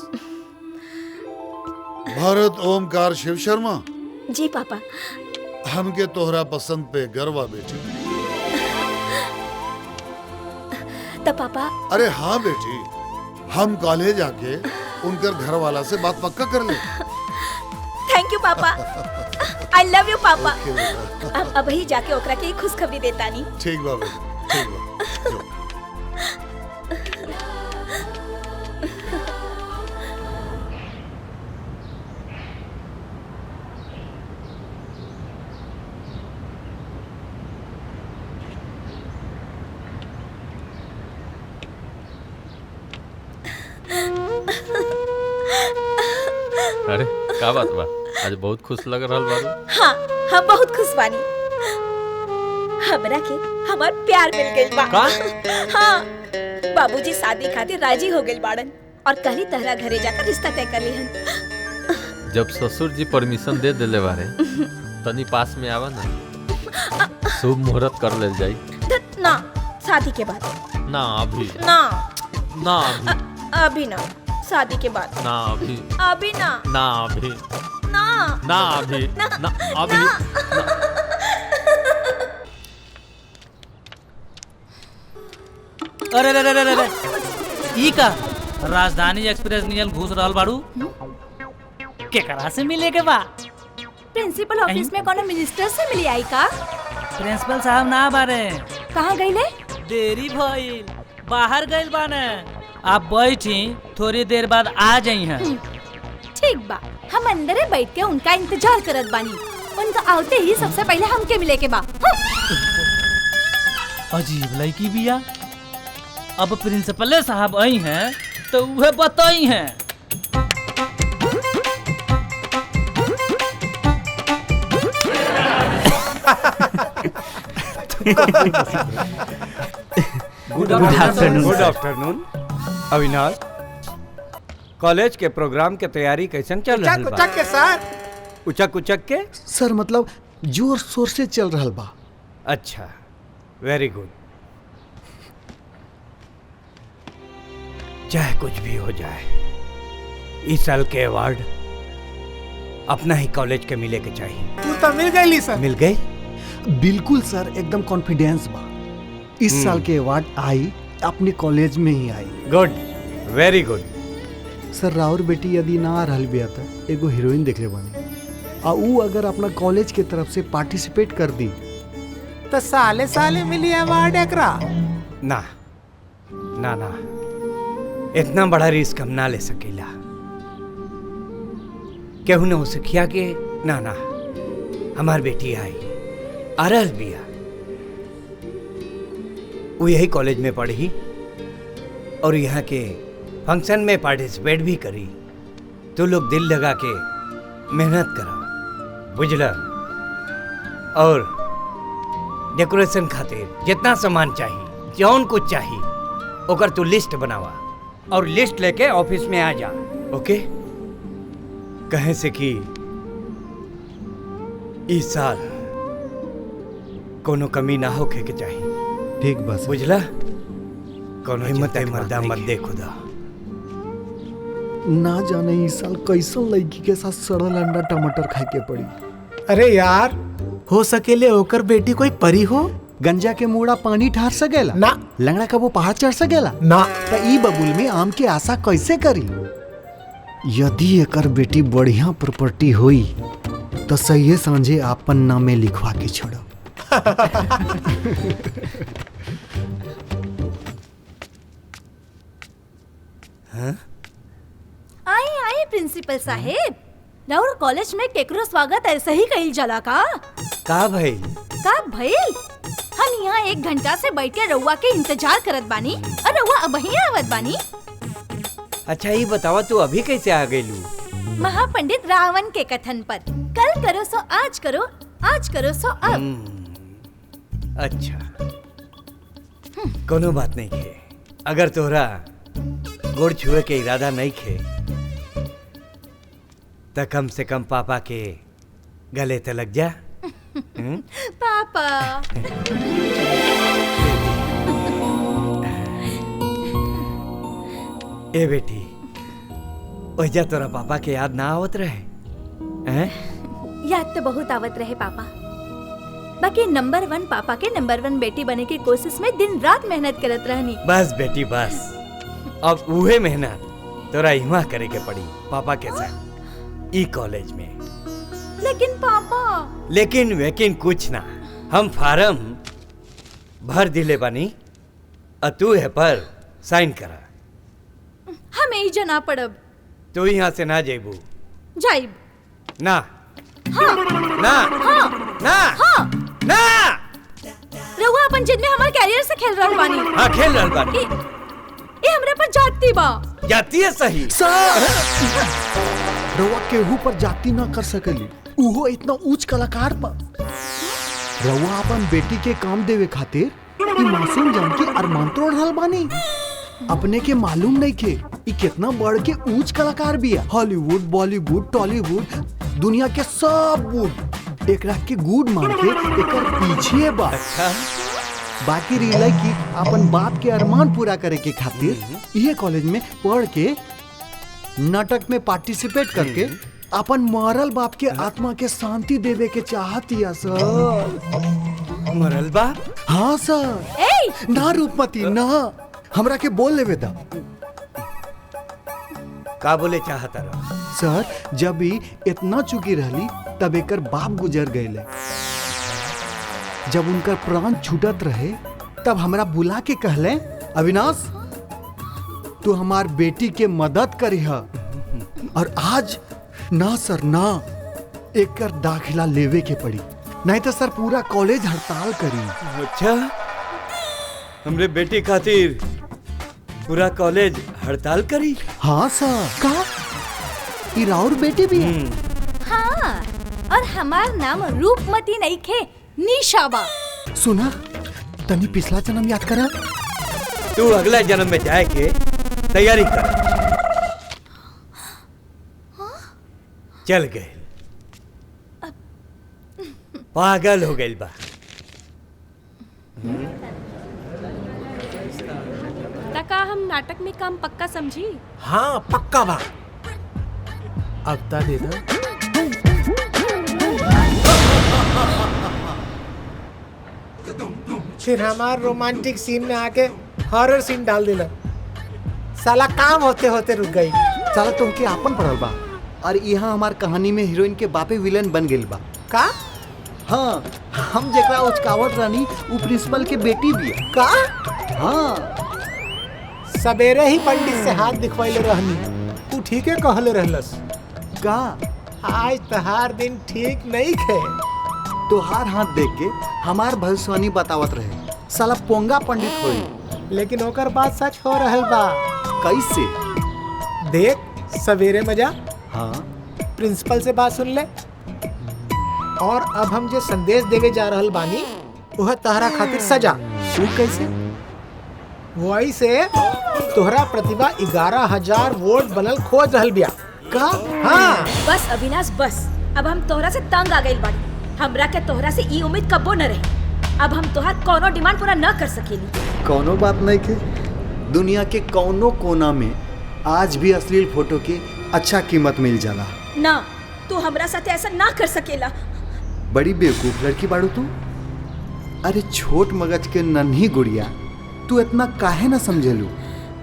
भारत ओमकार शिव शर्मा। जी पापा। हमके तोहरा पसंद पे गर्वा बेटी। तो पापा। अरे हाँ बेटी, हम कॉलेज जाके उनकर घर वाला से बात पक्का कर ले। थैंक यू पापा। आई लव यू पापा। अब अभी जाके ओकरा के खुशखबरी देतानी। ठीक बा बेटी, ठीक बा। अरे का बात बा? आज बहुत खुश लग रहल बारू। हाँ हम बहुत खुश बानी। हमरा के हमार प्यार मिल गइल बा। का? हाँ बाबूजी शादी खातिर राजी हो गइल बाड़न और कल तहरा घरे जाकर रिश्ता तय कर लिहन। जब ससुर जी परमिशन दे देले बारे तनी पास में आवा ना, शुभ मुहूर्त कर ले जाई। ना शादी के बाद। ना अभी ना ना अभी अभी ना, शादी के बाद। ना अभी अभी ना ना अभी ना ना अभी ना अभी अरे रे रे रे रे ई का राजधानी एक्सप्रेस नियल घुस रहल बाड़ू। केकरा से मिले के बा? प्रिंसिपल ऑफिस में कोनो मिनिस्टर से मिली आई का? प्रिंसिपल साहब ना बारे। कहाँ गईले? देरी भइल, बाहर गइल बाने। आप बैठी, थोड़ी देर बाद आ जाई हैं। ठीक बा, हम अंदर बैठ के उनका इंतजार करत बानी। उनका आते ही सबसे पहले हमके मिले के बा। अजीब लड़की बिया। अब प्रिंसिपल साहब आई हैं तो वह बताई हैं। Good afternoon. Good afternoon. Avinash, college के प्रोग्राम के तैयारी कैसन चल रहा है? उचक के सर। उचक उचक के सर मतलब जोर शोर से चल रहा बा। अच्छा, वेरी गुड। चाहे कुछ भी हो जाए, इस साल के अवार्ड अपना ही कॉलेज के मिले के चाहिए। तू तो मिल गई सर। मिल गई? बिल्कुल सर, एकदम कॉन्फिडेंस बा। इस साल के अवार्ड आई अपने कॉलेज में ही आई। Good, very good. सर राउर बेटी यदि ना रहल बिया त एगो हीरोइन देख ले बानी, आ ऊ अगर अपना कॉलेज के तरफ से पार्टिसिपेट कर दी तो साले साले मिली अवार्ड एकरा। ना ना ना, इतना बड़ा रिस्क हम ना ले सकेला। केहू न हो सकिया के ना ना, हमार बेटी आई अरल बिया, वो यही कॉलेज में पढ़ी और यहाँ के फंक्शन में पार्टिसिपेट भी करी। तो लोग दिल लगा के मेहनत करा, बुझला। और डेकोरेशन खातिर जितना सामान चाहिए, जौन कुछ चाहिए, ओकर तू लिस्ट बनावा और लिस्ट लेके ऑफिस में आ जा। ओके? कहे से कि इस साल कोनो कमी ना होके के चाहिए। ठीक बस, बुझला। कोनो हिम्मत है मर्दा मत दे खुदा। ना जाने इस साल कैसन लड़की के साथ सड़ल अंडा टमाटर खाए के पड़ी। अरे यार, हो सकेले ओकर बेटी कोई परी हो। गंजा के मुड़ा पानी ठार सकेला ना, लंगड़ा का वो पहाड़ चढ़ सकेला ना। त ई बबुल में आम के आशा कैसे करी? यदि एकर बेटी बढ़िया प्रॉपर्टी हुई तो सही सांझे आपन नामे लिखवा के छोड़ो। हाँ? आई आई प्रिंसिपल साहेब, राउर कॉलेज में केकरो स्वागत ऐसे ही कइल जाला का? का भइल? का भइल? हम यहाँ 1 घंटा से बैठ के रउआ के इंतजार करत बानी और रउआ अबही आवत बानी। अच्छा ये बतावा, तू अभी कैसे आ गई लू? महापंडित रावण के कथन पर कल करो सो आज करो, आज करो सो अब। अच्छा, कोनो बात नहीं खे। अगर तोहरा गोड़ छुए के इरादा नहीं खे तो कम से कम पापा के गले तो लग जा। पापा। ए बेटी, ओजा तोरा पापा के याद ना आवत रहे? याद तो बहुत आवत रहे पापा, बाकी नंबर 1 पापा के नंबर 1 बेटी बने की कोशिश में दिन रात मेहनत करत रहनी। बस बेटी बस, अब उहे मेहनत तोरा इहाँ करे के पड़ी पापा के साथ ई कॉलेज में। लेकिन पापा। लेकिन वेकिन कुछ ना, हम फार्म भर दिले बानी, तू है पर साइन करा। हमें ही जना पड़ब। तू यहाँ से ना जेबू। जाइब ना। हाँ। ना। हाँ। ना। हाँ। ना। रउआ अपन जिद में हमारे कैरियर से खेल रहल बानी। हाँ, खेल रहल बानी। ये हमरे पर जाती बा। जाती है सही। रउआ केहू पर जाति ना कर सकेली, उहो इतना ऊंच कलाकार पर। रउआ अपन बेटी के काम देवे खातिर ई मासूम जान के अरमान तोड़ रहल बानी। अपने के मालूम नहीं के ई कितना बढ़ के ऊंच कलाकार भी है। हॉलीवुड, बॉलीवुड, टॉलीवुड, दुनिया के सब वुड एकरा के गुड मान के एकर पीछे बा। बाकी रियला की अपन बाप के अरमान पूरा करे के खातिर ये कॉलेज में पढ़ के नाटक में पार्टिसिपेट करके अपन मरल बाप के आत्मा के शांति देवे के चाहतिया सर। मरल बाप? हाँ सर। ना रूपमती ना, हमरा के बोल लेवे दा। का बोले चाहता रहा? सर जब भी इतना चुकी रहली तब एकर बाप गुजर गए। जब उनका प्राण छूटत रहे तब हमरा बुला के कहले, अविनाश तू हमार बेटी के मदद करिहा। और आज ना सर ना, एकर दाखिला लेवे के पड़ी, नहीं तो सर पूरा कॉलेज हड़ताल करी। अच्छा, हमरे बेटी खातिर पूरा कॉलेज हड़ताल करी? हाँ सर। का ई राउर बेटी भी है? हाँ, और हमार नाम रूपमती नहीं खे, निशा बा। सुना तनी पिछला जन्म याद करा। तू अगला जन्म में जाए के तैयारी कर। चल गए, पागल हो गई बा। तका हम नाटक में काम पक्का समझी। हाँ पक्का बा। अब ता दे दो। फिर हमार रोमांटिक सीन में आके हॉरर सीन डाल दिला। साला काम होते होते रुक गई। साला तुमके आपन पड़ल बा और यहाँ हमार कहानी में हीरोइन के बापे विलन बन गेल बा का? हाँ, हम जेकरा उचकावट रानी उ प्रिंसिपल के बेटी भी है का? हाँ, सवेरे ही पंडित से हाथ दिखवाइले रहनी, तू ठीके कहले रहलस का? आज तहार दिन ठीक नहीं खे। तोहार हाथ देख के हमार भविष्यवाणी बतावत रहे। साला पोंगा पंडित होई। लेकिन ओकर बात सच हो रहल बा। कैसे? देख सवेरे मजा। हाँ, प्रिंसिपल से बात सुन ले। और अब हम जो संदेश देवे जा रहल बानी वह तहरा खातिर सजा। तू कैसे? वही से तोहरा प्रतिभा 11,000 वोट बनल खोज रहल बिया का? हाँ बस अविनाश बस, अब हम तोहरा से तंग आ गइल बाड़ी। हमरा के तोहरा से ई उम्मीद कबो न रहे। अब हम तोहार कोनो डिमांड पूरा न कर सकेली। कोनो बात नहीं के, दुनिया के कौनो कोना में आज भी अश्लील फोटो की अच्छा कीमत मिल जाला। ना, तू हमरा साथे ऐसा ना कर सकेला। बड़ी बेवकूफ लड़की बाड़ू तू। अरे छोट मगज के नन्ही गुड़िया, तू इतना काहे ना समझेलू?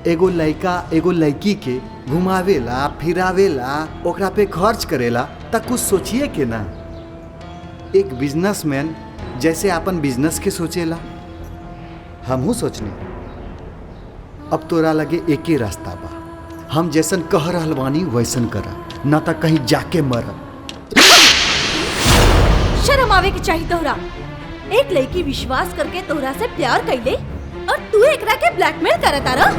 एगो लड़का एगो लड़की के घुमावेला फिरावेला, ओकरा पे खर्च करेला, तक कुछ सोचिए के ना। एक बिजनेसमैन जैसे अपन बिजनेस के सोचेला, हमहू सोचने। अब तोरा लगे एक ही रास्ता बा, हम जैसन कह रहल बानी वैसन करा, ना तो कहीं जाके मर। शर्म आवे के चाहिए तोहरा। एक लड़की विश्वास करके तोहरा से प्यार कैले और तू एकरा के ब्लैकमेल करता रह।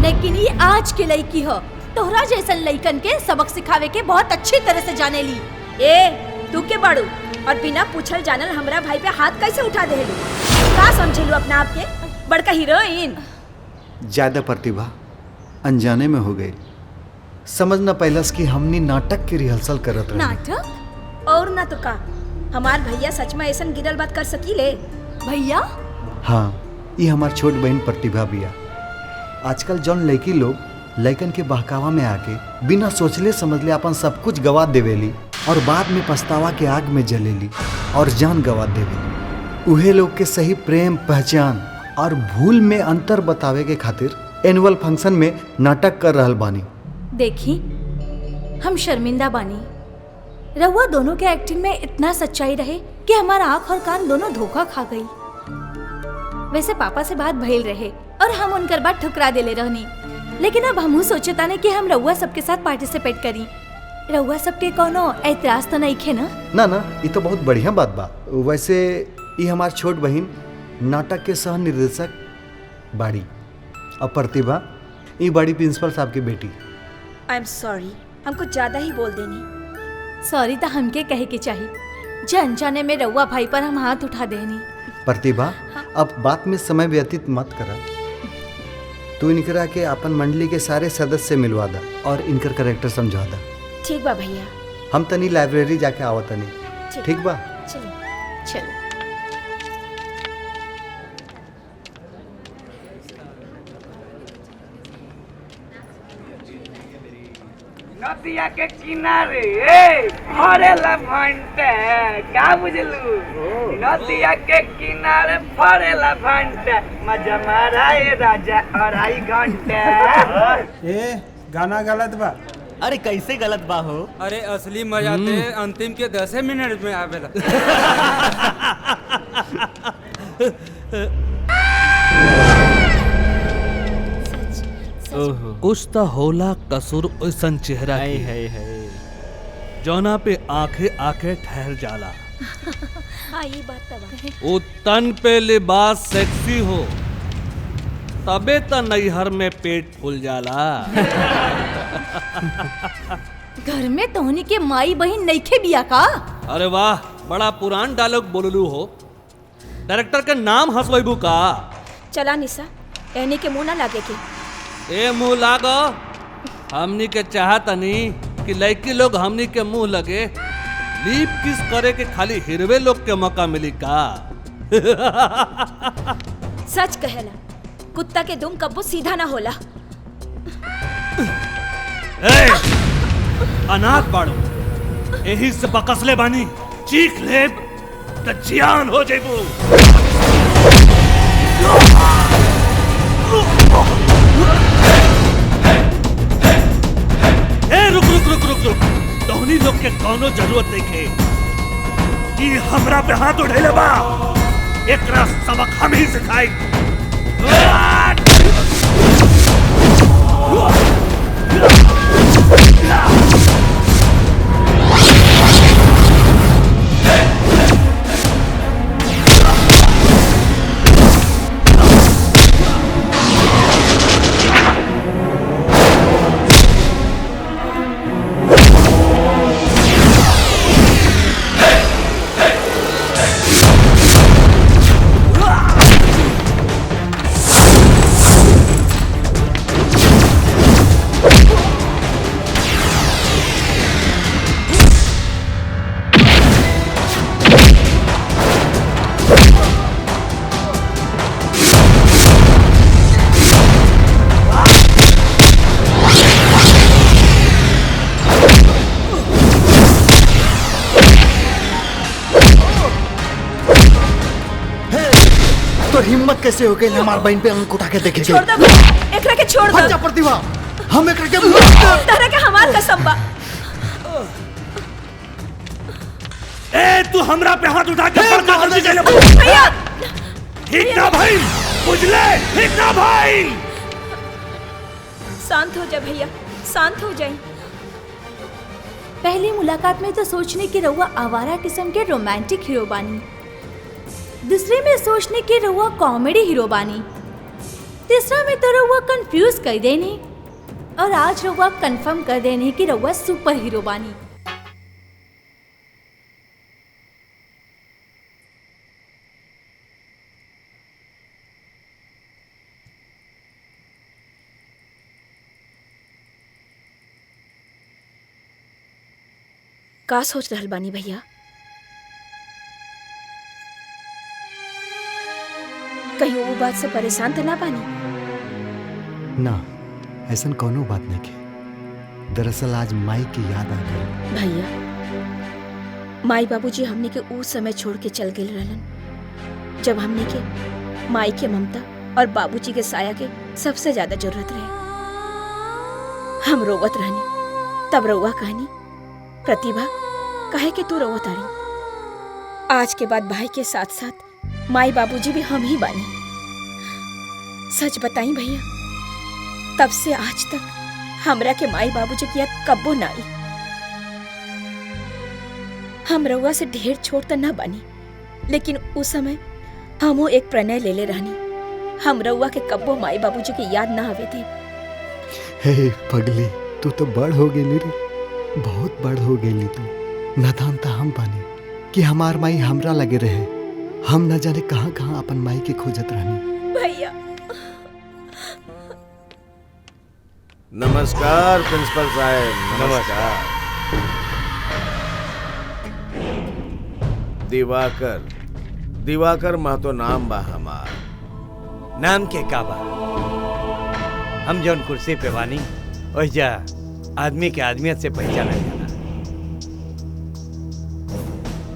लेकिन ये आज के लड़की हो, तोहरा जैसन लड़कन के सबक सिखावे के बहुत अच्छी तरह से जाने ली। ए, तू के बाड़ू और बिना पूछल जानल हमरा भाई पे हाथ कैसे उठा देलू? का समझेलू अपना आप के बड़का हीरोइन? ज्यादा प्रतिभा अनजाने में हो गई। समझ न पैलस कि हमनी नाटक की रिहर्सल करत रहे। नाटक? और ना तो का, हमार भैया सच में ऐसा गिरल बात कर सकीले? भैया? हाँ, ये हमार छोट बहन प्रतिभा बिया। आजकल जौन लड़की लोग लड़कन के बहकावा में आके बिना सोचले समझले अपन सब कुछ गवा देवेली और बाद में पछतावा के आग में जलेली और जान गवा देवेली, उहे लोग के सही प्रेम पहचान और भूल में अंतर बतावे के खातिर एनुअल फंक्शन में नाटक कर रहल बानी। देखी, हम शर्मिंदा बानी। रहुआ दोनों के एक्टिंग में इतना सच्चाई रहे कि हमारा आँख और कान दोनों धोखा खा गई। वैसे पापा से बात भइल रहे और हम उनकर बात ठुकरा देले रहनी, लेकिन अब हमहू सोचता ने कि हम रहुआ सबके साथ पार्टिसिपेट करी। रहुआ सबके कोनो ऐतराज तो नहीं खे ना? ना ना, ये तो बहुत बढ़िया बात बा। वैसे ये हमार छोट बहन नाटक के सह निर्देशक बाड़ी और प्रतिभा ये बड़ी प्रिंसिपल साहब की बेटी। आई एम सॉरी, हम कुछ ज्यादा ही बोल देनी। सॉरी तो हमके कहे के चाहिए, जान जाने में रहुआ भाई पर हम हाथ उठा देनी। प्रतिभा, अब बात में समय व्यतीत मत करा। तू इनकरा के अपन मंडली के सारे सदस्य से मिलवा दा और इनकर कैरेक्टर समझा दा। ठीक बा भैया। हम तनी लाइब्रेरी जाके आवत तनी। ठीक बा? चलो चलो। नदिया के किनारे फरेला भंटे, का बुझलू? नदिया के किनारे फरेला भंटे, मजा माराए राजा और आई घंटे। ए गाना गलत बा। अरे कैसे गलत बा हो? अरे असली मजा ते अंतिम के 10 मिनट में आवेला। कुछ तो होला कसूर ओसन चेहरा की जौना पे आंखें आके ठहर जाला। हाँ ये बात तब वो तन पे लिबास सेक्सी हो तबे तो नैहर में पेट फूल जाला। घर में तोहनी के माई बहन नइखे बिया का? अरे वाह, बड़ा पुरान डायलॉग बोललू हो। डायरेक्टर के नाम हंसवेबू का। चला निशा, एने के मुंह ना लागे के। ए मुंह लागो, हमनी के चाहतनी कि लड़की लोग हमनी के मुंह लगे, लीप किस करे के खाली हिरवे लोग के मौका मिली का। सच कहेला, कुत्ता के दुम कब्बो सीधा ना होला। ए, अनाथ बाड़ो, यही से बकसले बानी, चीख लेब त जियान हो जेबू। ए रुक रुक रुक रुक रुक, तोहनी लोग के कोनो जरूरत नहीं है कि हमरा पे हाथ उठैले बा। एकरा सबक हम ही सिखाई। हिम्मत कैसे हो गई हमार बहन पे अंक उठा के देखे? छोड़ दो, एकरा के छोड़ दो। हट जा प्रतिभा, हम एकरा के तारा के हमार कसम बा। ए तू हमरा पे हाथ उठा के भैया ठीक ना भाई, बुझले? ठीक ना भाई। शांत हो जा भैया, शांत हो जाए। पहली मुलाकात में तो सोचने की रहुआ आवारा किस्म के रोमांटिक हीरो बानी, दूसरे में सोचने की रहुआ कॉमेडी हीरो बानी, तीसरा में तो रहुआ कंफ्यूज कर देने, और आज रहुआ कंफर्म कर देने कि रहुआ सुपर हीरो बानी। का सोच रहल बानी भैया? कहीं वो बात से परेशान तो ना बानी? ना, ऐसा कोनो बात नहीं के। दरअसल आज माई की याद आ गई। भैया, माई बाबूजी हमने के उस समय छोड़ के चल गए रहलन, जब हमने के माई के ममता और बाबूजी के साया के सबसे ज्यादा जरूरत रहे। हम रोवत रहनी, तब रउआ कहनी, प्रतिभा काहे कि तू रोवत आड़ी। आज के बाद भाई के साथ साथ माई बाबूजी भी हम ही बानी। सच बताई भैया, तब से आज तक हमरा के माई बाबूजी की याद कब्बो ना आई। हम रउआ से ढेर छोड़ तो ना बानी, लेकिन उस समय हमो एक प्रणय ले ले रहनी। हम रउआ के कब्बो माई बाबूजी की याद ना आवे थे। हे पगली, तू तो बड़ हो गेली रे, बहुत बड़ हो गेली तू। नादान था हम बानी कि हमार माई हमरा लगे रहे, हम न जाने कहाँ कहाँ अपन माई के खोजत रहनी। भैया नमस्कार प्रिंसिपल साहब, नमस्कार। दिवाकर, दिवाकर महतो नाम बा हमार। नाम के का बा? हम जौन कुर्सी पे बानी ओइजा आदमी के आदमियत से पहचाना जाला।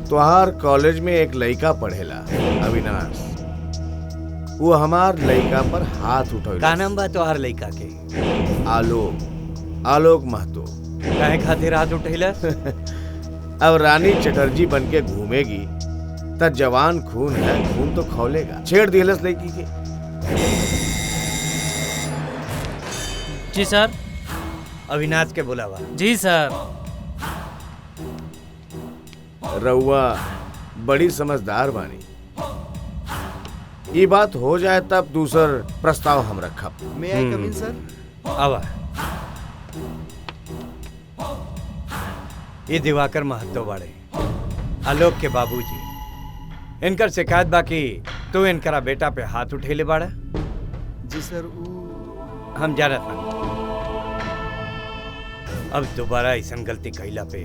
तोहार कॉलेज में एक लड़का पढ़ेला, अविनाश। वो हमार लड़का पर हाथ उठा। का नाम बा तोहार लड़का के? आलोक, आलोक महतो। काहे खातिर हाथ उठैला? अब रानी चटर्जी बन के घूमेगी त जवान खून है, खून तो खौलेगा। छेड़ दिलस लड़की के। जी सर। अविनाश के बुलावा। जी सर। रउआ बड़ी समझदार बानी। ये बात हो जाए तब दूसर प्रस्ताव हम रखब। मे आई कम इन सर? आवा। ये दिवाकर महतो बाड़े, आलोक के बाबूजी। इनकर शिकायत बाकी तू इनकरा बेटा पे हाथ उठेले बाड़ा। जी सर हम जानत नहीं। अब दोबारा ऐसा गलती कैला पे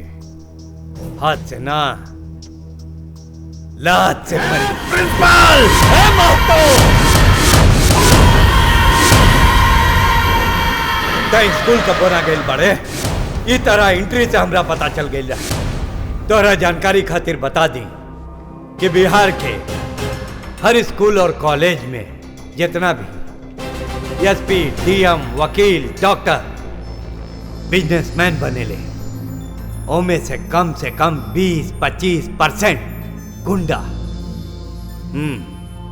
हाथ से ना लात से मरी। प्रिंसिपल स्कूल का बोरा गई बड़े ई तरह एंट्री से हमरा पता चल गई। तोरा जानकारी खातिर बता दी कि बिहार के हर स्कूल और कॉलेज में जितना भी एसपी, डीएम, वकील, डॉक्टर, बिजनेसमैन बनेले ओमे से कम 20-25% गुंडा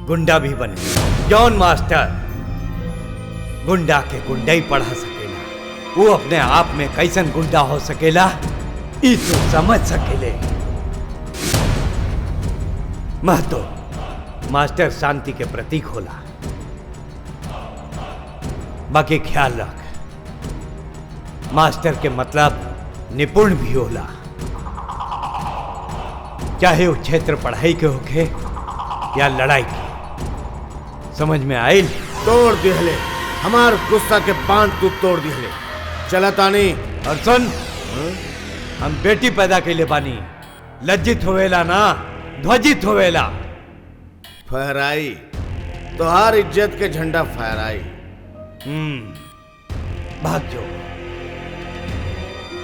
गुंडा भी बने। जॉन मास्टर गुंडा के गुंडा ही पढ़ा सकेला, वो अपने आप में कैसन गुंडा हो सकेला ई तो समझ सकेले। महतो मास्टर शांति के प्रतीक होला, बाकी ख्याल रख मास्टर के मतलब निपुण भी होला, चाहे वो क्षेत्र पढ़ाई के होखे या लड़ाई के। समझ में आइल? तोड़ दिहले हमार गुस्सा के बांध तू तोड़ दिहले। चला तानी और सुन, हम बेटी पैदा कैले बानी, लज्जित होवेला ना ध्वजित होवेला। फहराई तोहार इज्जत के झंडा फहराई। भाग जो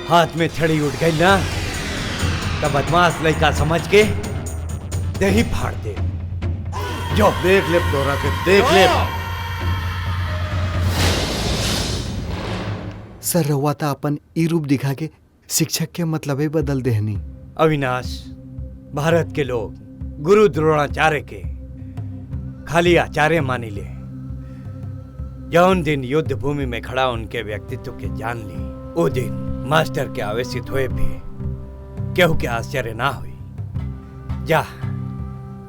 हाथ में छड़ी उठ गई ना तब बदमाश लड़का समझ के दही फाड़ दे। जो देख ले तोरा के देख ले। सर रहुआ था अपन ई रूप दिखा के शिक्षक के मतलब ही बदल देहनी। अविनाश, भारत के लोग गुरु द्रोणाचार्य के खाली आचार्य मानी ले। जौन दिन युद्ध भूमि में खड़ा उनके व्यक्तित्व के जान ली, वो दिन मास्टर के आवेशित हुए भी केहू के आश्चर्य ना हुई।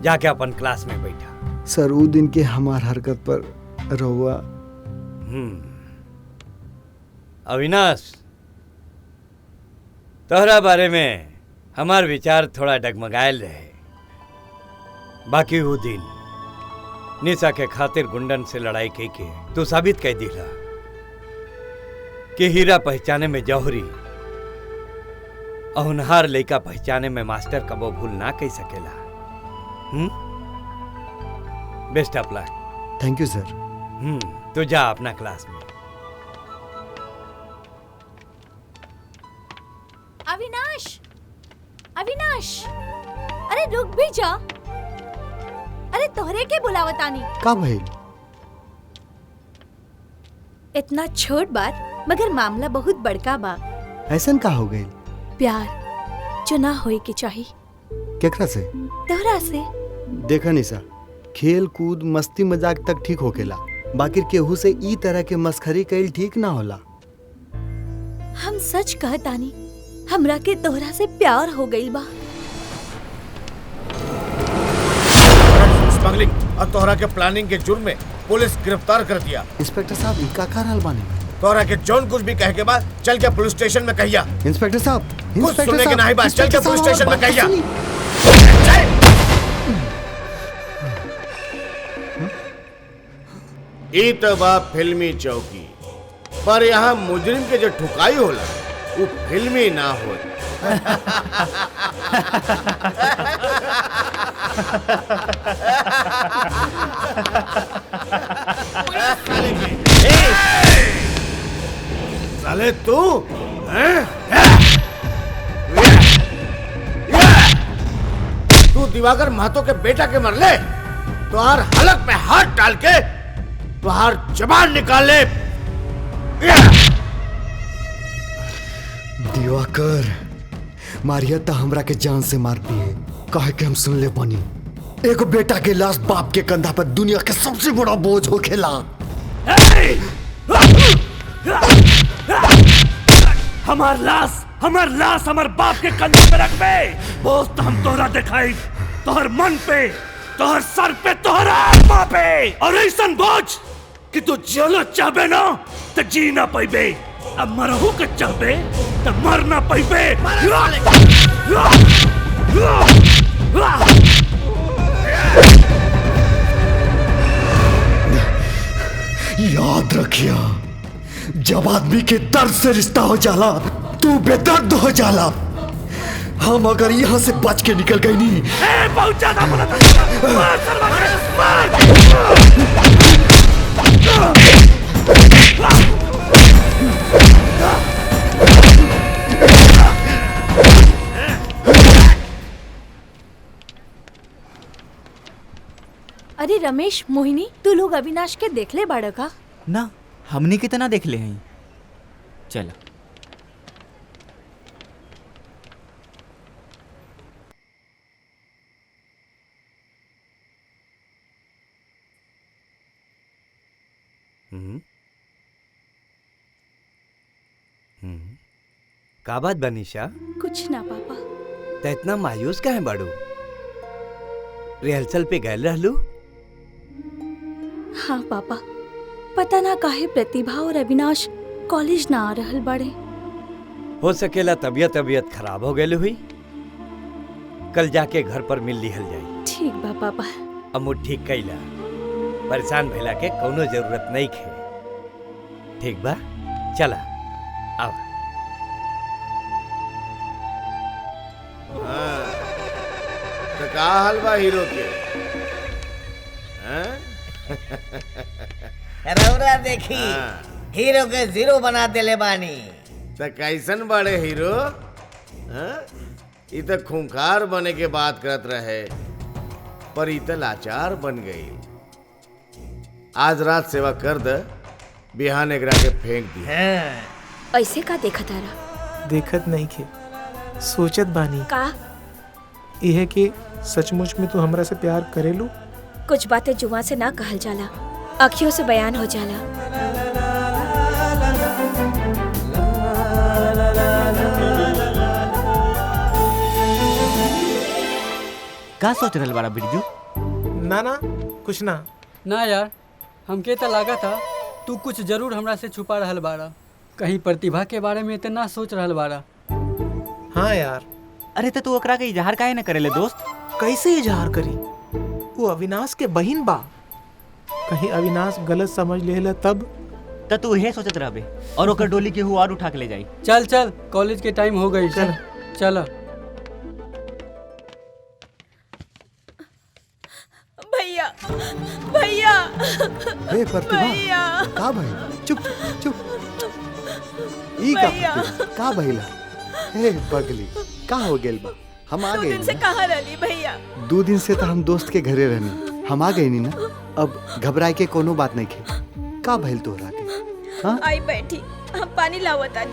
जाके अपन क्लास में बैठा। सर वो दिन के हमार हरकत पर रहुआ। अविनाश, तोहरा बारे में हमार विचार थोड़ा डगमगायल रहे, बाकी वो दिन निशा के खातिर गुंडन से लड़ाई के तू साबित कर दिला कि हीरा पहचाने में जौहरी अहुनहार लड़का पहचाने में मास्टर कबो भूल ना कह सकेला। Best of luck. Thank you sir. तो जा अपना क्लास में। अविनाश, अविनाश, अरे रुक भी जा। अरे तोहरे के बुलावतानी का भइल? इतना छोट बात मगर मामला बहुत बड़का बा। ऐसन का हो गई? प्यार जो ना होए के चाहिए। केकरा से? तोहरा से। देखा निशा, खेल कूद मस्ती मजाक तक ठीक होकेला, बाकी केहू से ई तरह के मस्खरी कईल ठीक ना होला। हम सच कहतानी, हमरा के तोहरा से प्यार हो गई बा। स्मगलिंग और तोहरा के प्लानिंग के जुर्म में पुलिस गिरफ्तार कर दिया। इंस्पेक्टर साहब ई का कर रहल बानी? तोहरा के जौन कुछ भी कहे के बाद चल के पुलिस स्टेशन में कहिया। इंस्पेक्टर साहब, कुछ सुनने के नहीं बात, चल के पुलिस स्टेशन में कहिया। ई तो बा फिल्मी चौकी, पर यहाँ मुजरिम के जो ठुकाई होला वो फिल्मी ना हो। साले तू तू दिवाकर महतो के बेटा के मर ले तो हर हलक पे हाथ डाल के तो हर जबान निकाल ले। दिवाकर मारिया तो हमरा के जान से मार दिए, कहे के हम सुन ले पानी। एक बेटा के लाश बाप के कंधा पर दुनिया के सबसे बड़ा बोझ हो खेला। हमार लाश हमार बाप के कंधे पे रख बे। बोझ तो हम तोहरा दिखाई, तोहर मन पे, तोहर सर पे, तोहर आत्मा पे। और ऐसन बोझ कि तू जियो चाहबे ना तो जी ना पाइबे, अब मरहू के चाहबे तो मर ना पाइबे। रखिया, जब आदमी के दर्द से रिश्ता हो जाला तू बेदर्द हो जाला। हम अगर यहाँ से बच के निकल गई नहीं बहुत ज्यादा बोला था। अरे रमेश, मोहिनी, तू लोग अविनाश के देख ले बाड़ा का? ना, हमने कितना देख ले हैं। चलो। का बात बनीशा? कुछ ना पापा। तो इतना मायूस काहे बाड़ू? रिहर्सल पे गए रहलू? हाँ पापा, पता ना काहे प्रतिभा और अविनाश कॉलेज ना आ रहल बाड़े। हो सकेला तबीयत खराब हो गई हुई। कल जाके घर पर मिल लिहल जाई। ठीक बा पापा। अमू ठीक कैला, परेशान भइला के कोनो जरूरत नहीं खे। ठीक बा, चला आओ। तो का हाल बा हीरो के? रौरा देखी, हीरो के जीरो बना देले बानी। तो कैसन बड़े हीरो? ये तो खूंखार बने के बात करत रहे, पर ये तो लाचार बन गई। आज रात सेवा कर दे, बिहान एकरा के फेंक दी। ऐसे का देखा तारा? देखत नहीं खे, सोचत बानी का यह कि सचमुच में तू हमरा से प्यार करेलू? कुछ बातें जुबान से ना कहल जाला, अखियों से बयान हो जाला। का सोच रहल बाड़ा बिरजू? ना कुछ ना। ना यार, हमके तो लगा था तू कुछ जरूर हमरा से छुपा रहल बाड़ा। कहीं प्रतिभा के बारे में इतना सोच रहल बाड़ा। हाँ यार। अरे तो तू ओकरा के इजहार काहे न करेले दोस्त? कैसे इजहार करी? वो अविनाश के बहिन बा। कहीं अविनाश गलत समझ लेला तब? तू यही सोचत रहबे और ओकर डोली के हुआ और उठा के ले जाई। चल चल, कॉलेज के टाइम हो गई। चल चल। भैया भैया हे प्रतिभा, का भाई? चुप चुप। ई का भइला? हे पगली, का हो गेल बा? हम आ गए। 2 दिन से कहाँ रहली भैया? 2 दिन से तो हम दोस्त के घरे रहनी। हम आ गए नी ना, अब घबराए के कोनो बात नहीं खे। का भइल तोहरा के? हाँ? आई बैठी, हम पानी लावतानी।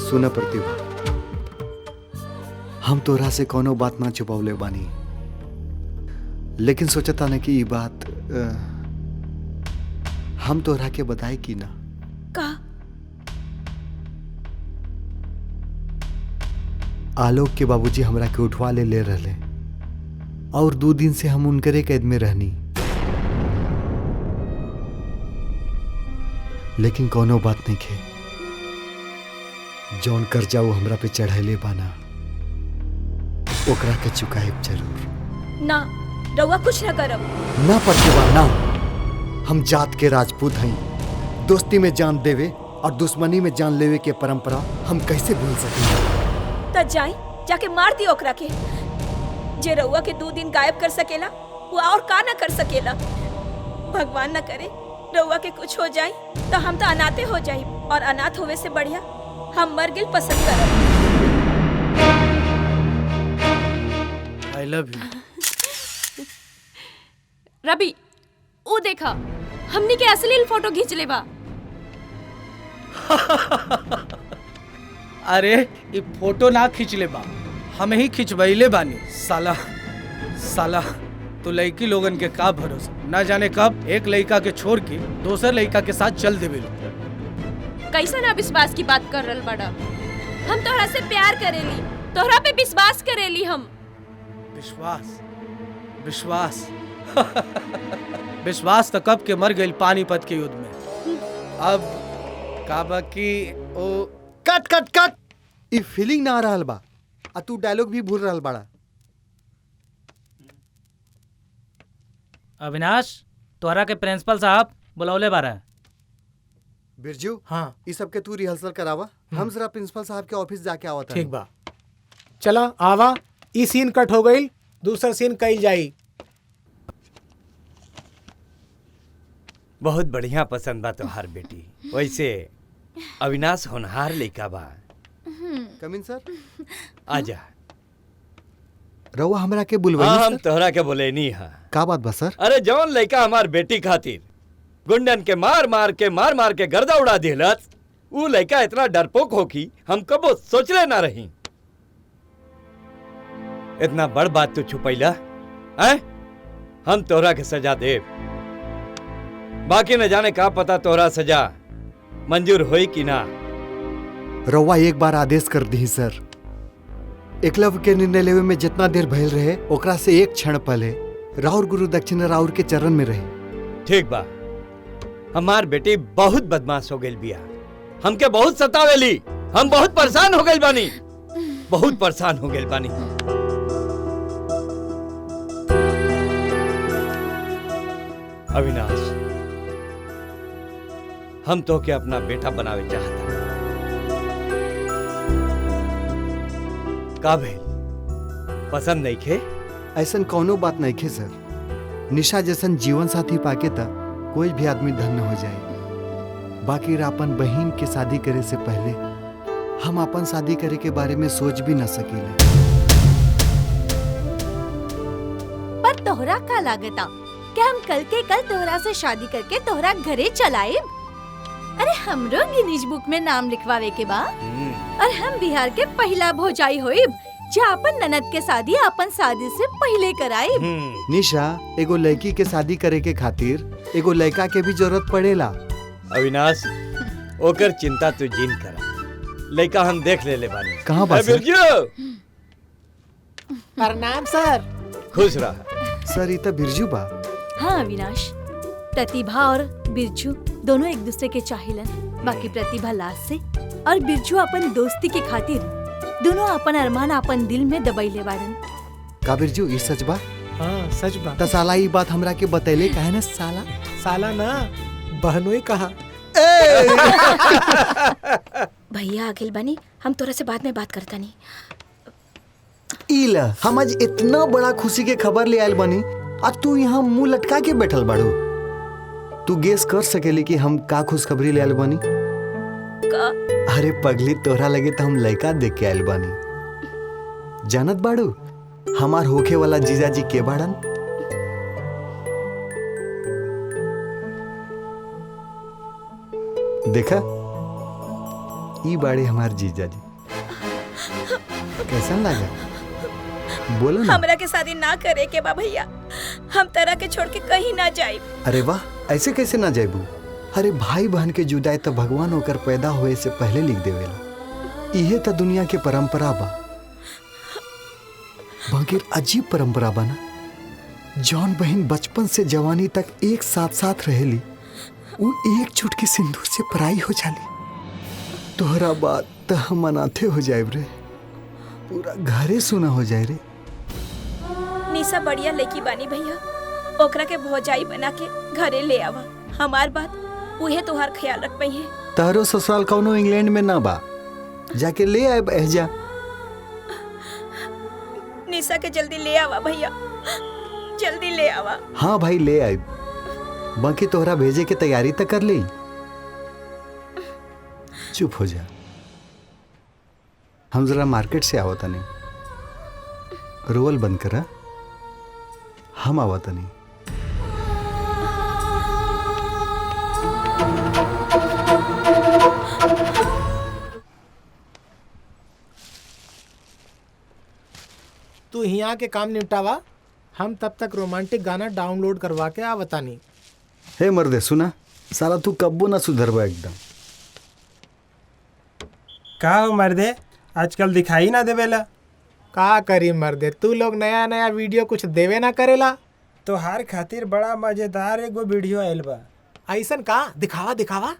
सुना प्रतिभा, हम तोहरा से कोनो बात ना छुपावले बानी, लेकिन सोचता ना कि ये बात हम तोहरा के बताए कि ना। का? आलोक के बाबूजी हमरा के उठवा ले रहले और 2 दिन से हम उनकरे कैद में रहनी। लेकिन कोनो बात नहीं खे, जौन कर्जा वो हमरा पे चढ़ैले बाना ओकरा के चुकाएब जरूर। ना, रउआ कुछ ना करब। ना प्रतिभा ना, हम जात के राजपूत हई। दोस्ती में जान देवे और दुश्मनी में जान लेवे के परंपरा हम कैसे भूल सकेंगे? त जाई, जाके मार दी ओकरा के। जे रउआ के 2 दिन गायब कर सकेला, वो और का ना कर सकेला। भगवान ना करे रउआ के कुछ हो जाए तो हम तो अनाथे हो जाए, और अनाथ होवे से बढ़िया हम मर गिल पसंद करब। I love you. रवि, वो देखा, हमनी के असली फोटो खींच ले बा। अरे ये फोटो ना खींच ले बा, हमें ही खिंचवैले बानी। साला तो लड़की लोगन के का भरोसा, ना जाने कब एक लड़का के छोड़ के दूसर लड़का के साथ चल देवे। कैसा ना विश्वास की बात कर रहल बड़ा? हम तोहरा से प्यार करेली, तोहरा पे विश्वास करेली हम। विश्वास विश्वास तो कब के मर गई पानीपत के युद्ध में। अब का बाकी ओ कट ई फीलिंग ना आ रहल बा, आ तू डायलॉग भी भूल रहल बाड़ा। अविनाश, तोहरा के प्रिंसिपल साहब बुलौले बारा। बिरजू, हाँ इस सब के तू रिहर्सल करावा, हम जरा प्रिंसिपल साहब के ऑफिस जाके आवत ठीक बा। चला आवा, ई सीन कट हो गई, दूसरा सीन कईल जाई। बहुत बढ़िया पसंद बा तोहार बेटी। वैसे अविनाश होनहार लइका बा। Come in sir. आजा। रउआ हमरा के बुलवाई हम तोहरा के बोले नहीं है। का बात बा सर? अरे जौन लइका हमार बेटी खातिर गुंडन के मार मार के गर्दा उड़ा दिलत, ऊ लइका इतना डरपोक हो कि हम कबो सोचले ना रही। इतना बड़ बात तू छुपैला हैं? हम तोहरा के सजा देव, बाकी न जाने का पता तोहरा सजा मंजूर होई कि ना। रउआ एक बार आदेश कर दी सर। एकलव्य के निर्णय लेवे में जितना देर भइल रहे ओकरा से एक क्षण पहले राउर गुरु दक्षिण राउर के चरण में रहे। ठीक बा। हमार बेटी बहुत बदमाश हो गई बिया, हमके बहुत सतावेली, हम बहुत परेशान हो गई बानी, बहुत परेशान हो गई बानी। अविनाश, हम तो के अपना बेटा बनावे चाहता। का भइल, पसंद नहीं खे? ऐसन कौनो बात नहीं खे सर। निशा जैसन जीवन साथी पाके ता कोई भी आदमी धन्य हो जाए। बाकी अपन बहन के शादी करे से पहले हम अपन शादी करे के बारे में सोच भी न सकेले। पर तोहरा का लागता कि हम कल के कल तोहरा से शादी करके तोहरा घरे चलाएब? अरे हमरो गिनीज बुक में नाम लिखवावे के बा, और हम बिहार के पहला भौजाई होइब जो अपन ननद के शादी अपन शादी से पहले कराइब। निशा, एगो लड़की के शादी करे के खातिर एगो लड़का के भी जरूरत पड़ेला। अविनाश, ओकर चिंता तू जिन करा, लड़का हम देख ले बानी। कहाँ बा सर? प्रणाम सर। खुश रहा। सर, ये तो बिरजू बा। हाँ अविनाश, प्रतिभा और बिरजू दोनों एक दूसरे के चाहेलन। बाकी प्रतिभा लाश से और बिरजू अपन दोस्ती के खातिर दोनों अपन अरमान अपन दिल में दबैले बाड़न। का बिरजू ई सच बा? हाँ सच बा। त साला ई बात हमरा के बतैले काहे ना साला? साला ना, बहनोई कहा। भैया आगिल बनी, हम तोरा से बाद में बात करता नहीं। इला, हम आज इतना बड़ा खुशी के खबर ले आयल बनी, अब तू यहाँ मुंह लटका के बैठल बाड़ू। तू गेस कर सकेली कि हम का खुशखबरी ले आयल बनी? का? अरे पगली, तोहरा लगे तो हम लड़का देख के आयल बानी। जानत बाड़ू हमार होखे वाला जीजा जी के बाड़न? देखा, ई बाड़े हमार जीजा जी। कैसा लगा? बोलो ना। हमरा के शादी ना करे के बा भैया, हम तरह के छोड़ के कहीं ना जाए। अरे वाह, ऐसे कैसे ना जाइबू? अरे भाई बहन के जुदाई तो भगवान होकर पैदा हुए से पहले लिख देवेला। इहे तो दुनिया के परंपरा बा। बाकी अजीब परंपरा बा ना, जौन बहन बचपन से जवानी तक एक साथ साथ रहेली, वो एक चुटकी सिंदूर से पराई हो जाली। तोहरा बात तो हम अनाथे हो जाए रे, पूरा घरे सुना हो जाए रे। निशा बढ़िया लड़की बानी भैया, ओकरा के भौजाई बना के घरे ले आवा। हमार बात उहे तोहार ख्याल रख पई है। तारो ससुराल कौनो इंग्लैंड में ना बा, जाके ले आए एहजा। निशा के जल्दी ले आवा भैया, जल्दी ले आवा। हाँ भाई ले आए, बाकी तोहरा भेजे के तैयारी तक कर ली। चुप हो जा, हम जरा मार्केट से आवता नहीं। रोवल बंद करा, हम आवता नहीं। तू यहाँ के काम निपटावा, हम तब तक रोमांटिक गाना डाउनलोड करवा के आवता नहीं। हे मर्दे सुना, साला तू कब्बो ना सुधरबा एकदम। का हो मर्दे, आजकल दिखाई ना देवेला? का करी मर्दे, तू लोग नया नया वीडियो कुछ देवे ना करेला। तो हर खातिर बड़ा मजेदार एगो वीडियो आयल बा। ऐसन का? दिखावा दिखावा।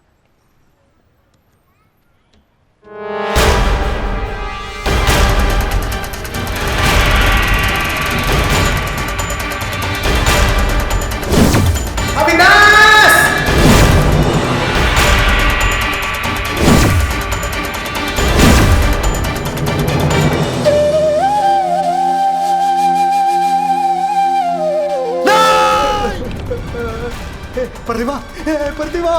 प्रतिभा, प्रतिभा,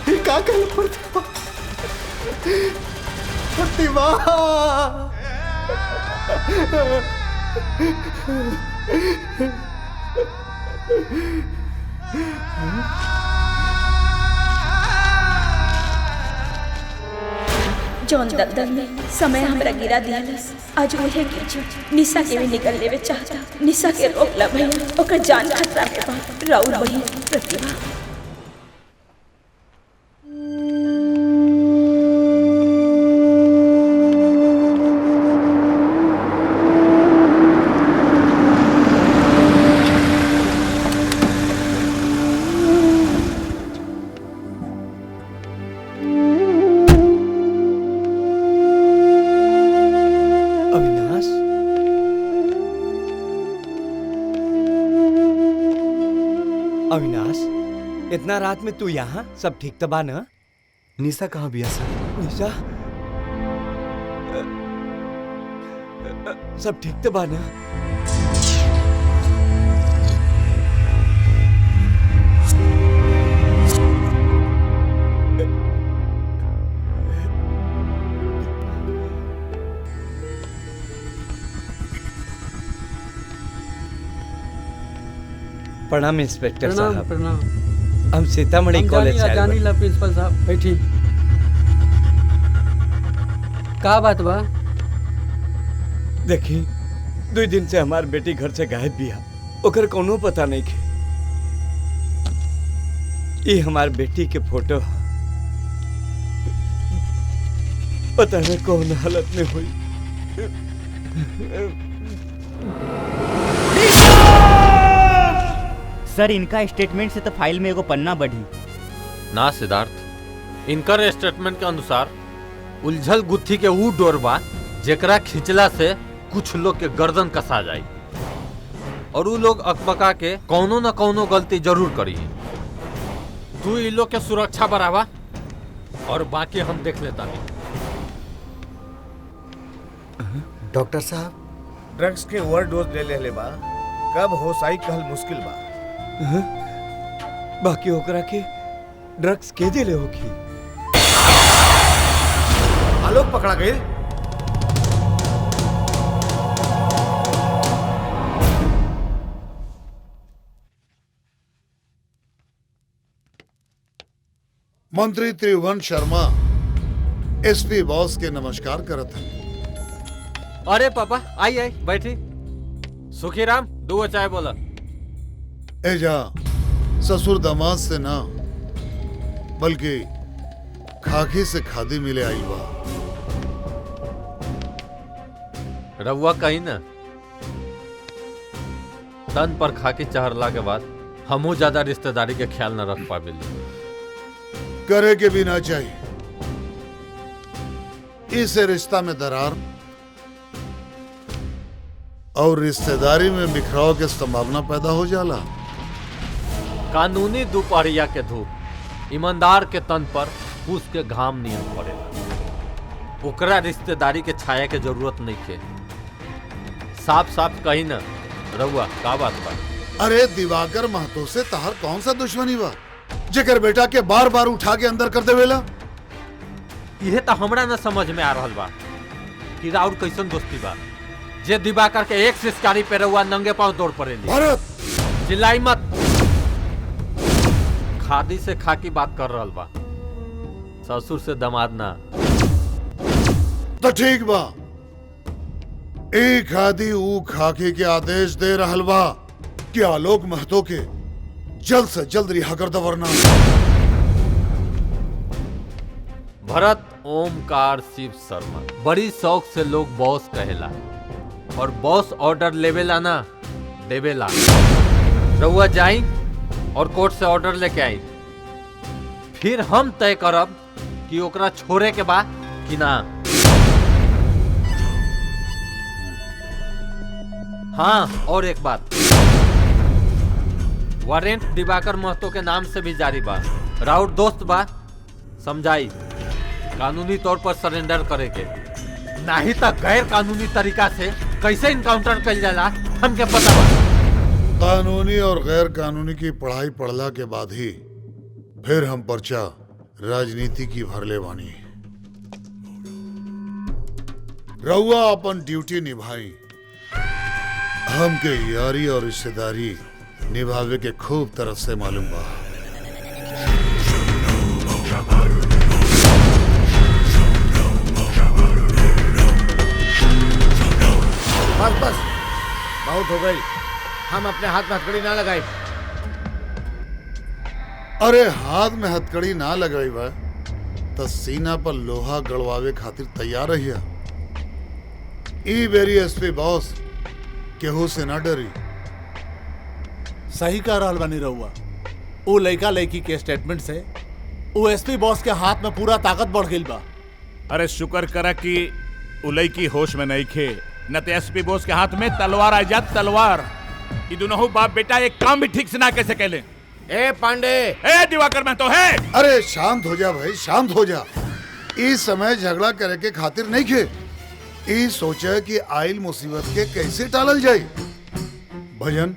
ये का कर प्रतिभा, प्रतिभा। जौन दलदल में समय हमरा गिरा दियालस, आज उहे कीचो निशा के भी निकल लेवे चाहता। निशा के रोकला भैया, ओकर जान खतरा में बा। राउर बहिन प्रतिभा। अविनाश, इतना रात में तू यहाँ? सब ठीक तो बा ना? निशा कहाँ बिया सर? निशा सब ठीक तो बा ना? प्रणाम इंस्पेक्टर साहब। प्रणाम। हम सीतामढ़ी कॉलेज से जानी ला प्रिंसिपल साहब, बैठी। का बात बा? देखी, 2 दिन से हमार बेटी घर से गायब बिया, ओकर कोनो पता नहीं के। ये हमार बेटी के फोटो, पता नहीं कौन हालत में हुई। सर, इनका स्टेटमेंट से तो फाइल में एगो पन्ना बढ़ी ना सिद्धार्थ। इनकर स्टेटमेंट के अनुसार उलझल गुत्थी के ऊ डोर बा जेकरा खिंचला से कुछ लोग के गर्दन कसा जाई और ऊ लोग अकबका के कौनो न कौनो गलती जरूर करी। तू इ लोग के सुरक्षा बढ़ावा और बाकी हम देख लेता नहीं। डॉक्टर साहब, ड्रग्स के ओवरडोज ले ले बा, कब होश आई कहल मुश्किल बा। बाकी ओकरा के ड्रग्स के दिले होगी? आलोक पकड़ा गए। मंत्री त्रिभुवन शर्मा एसपी बॉस के नमस्कार करत हैं। अरे पापा, आई आई बैठी। सुखीराम, 2 चाय बोला। एजा ससुर दामाद से ना बल्कि खाकी से खादी मिले आई बा। रउआ कहीं ना तन पर खाकी चढ़ला के बाद हमू ज्यादा रिश्तेदारी के ख्याल न रख पाबे। करे के भी ना चाहिए। इससे रिश्ता में दरार और रिश्तेदारी में बिखराव के संभावना पैदा हो जाला। कानूनी दोपहरिया के धूप ईमानदार के तन पर फूस के घाम नियन पड़ेला। ओकरा रिश्तेदारी के छाया के जरूरत नहीं के। साफ साफ कही न रउआ का बात बा? अरे दिवाकर महतो से तहार कौन सा दुश्मनी बा जेकर बेटा के बार बार उठा के अंदर कर देवेला? यह तो हमरा न समझ में आ रहल बा कि राउर कैसन दोस्ती बा जे दिवाकर के एक सिस्कारी पे रउआ नंगे पांव दौड़ पड़ेली। भारत, चिल्लाई मत। खादी से खाकी बात कर रहल बा, ससुर से दामाद ना। तो ठीक बा, एक खादी ऊ खाकी के आदेश दे रहल बा कि आलोक महतो के जल्द से जल्द रिहा कर दो, वरना भरत ओमकार शिव शर्मा बड़ी शौक से लोग बॉस कहेला और बॉस ऑर्डर लेवेला ना देवेला। रउआ जाई और कोर्ट से ऑर्डर लेके आई, फिर हम तय करब कि ओकरा छोड़े के बा कि ना। हाँ, और एक बात, वारंट दिवाकर महतो के नाम से भी जारी बा। राउर दोस्त बा, समझाई कानूनी तौर पर सरेंडर करे के, नहीं तो गैर कानूनी तरीका से कैसे इनकाउंटर कल जाला हमके पता बा। कानूनी और गैर कानूनी की पढ़ाई पढ़ला के बाद ही फिर हम पर्चा राजनीति की भरले बानी। रउआ अपन ड्यूटी निभाई। हमके यारी और रिश्तेदारी निभावे के खूब तरह से मालूम बा। बस बस बहुत हो गई। हम अपने हाथ में हथकड़ी ना लगाई। अरे हाथ में हथकड़ी ना लगाई बा तो सीना पर लोहा गड़वावे खातिर तैयार रहिया। ई बेरी एसपी बॉस केहू से ना डरी। सही कह रहल बानी रउआ। वो लड़का लड़की के स्टेटमेंट से वो एसपी बॉस के हाथ में पूरा ताकत बढ़ गई बा। अरे शुक्र करा कि वो लड़की होश में नहीं खे, न तो एसपी बॉस के हाथ में तलवार आ जात। तलवार ये दोनों बाप बेटा एक काम भी ठीक से ना कैसे कहले। ए पांडे, ए दिवाकर महतो है। अरे शांत हो जा भाई, शांत हो जा। इस समय झगड़ा करे के खातिर नहीं खे। ई सोचा कि आइल मुसीबत के कैसे टालल जाए। भजन,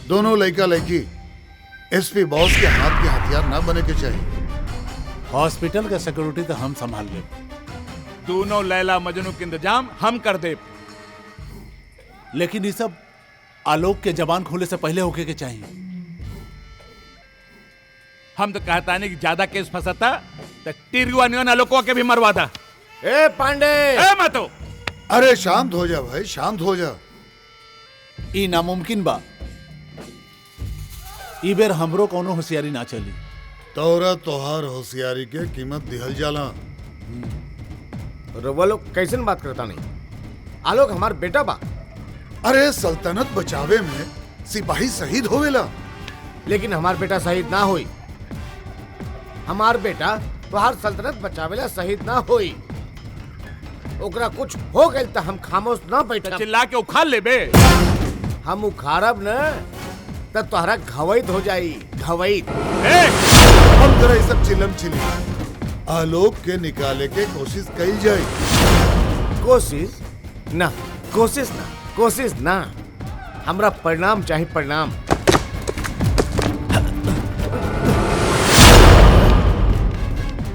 दोनों लड़का लड़की एसपी बॉस के हाथ के हथियार ना बने के चाहिए। हॉस्पिटल का सिक्योरिटी तो हम संभाल ले। दोनों लैला मजनू के इंतजाम हम कर दे। लेकिन ये सब आलोक के जबान खोले से पहले होके के चाहिए। हम तो कहता नहीं कि ज्यादा केस फंसाता तो टिरुआ नियन आलोकवा के भी मरवा दा। ए पांडे, ए महतो। अरे शांत हो जा भाई, शांत हो जा। ई नामुमकिन बा। ई बेर हमरो कोनो होशियारी ना चली। तोरा तोहार होशियारी के कीमत दिहल जाला। रउआ लोग कैसन बात करता नहीं। आलोक हमार बेटा बा। अरे सल्तनत बचावे में सिपाही शहीद होवेला। लेकिन हमार बेटा शहीद ना होई। हमार बेटा तोहार सल्तनत बचावेला शहीद ना होई। ओकरा कुछ हो गइल त हम खामोश ना बैठब। चिल्ला के उखाड़ ले बे। हम उखाड़ब न त तोहरा घवैत हो जाई। घवैत। हम जरा ये सब चिलम चिली आलोक के निकाले के कोशिश कई जाए। कोशिश ना, कोशिश ना, कोशिश ना। हमरा परिणाम चाहिए, परिणाम।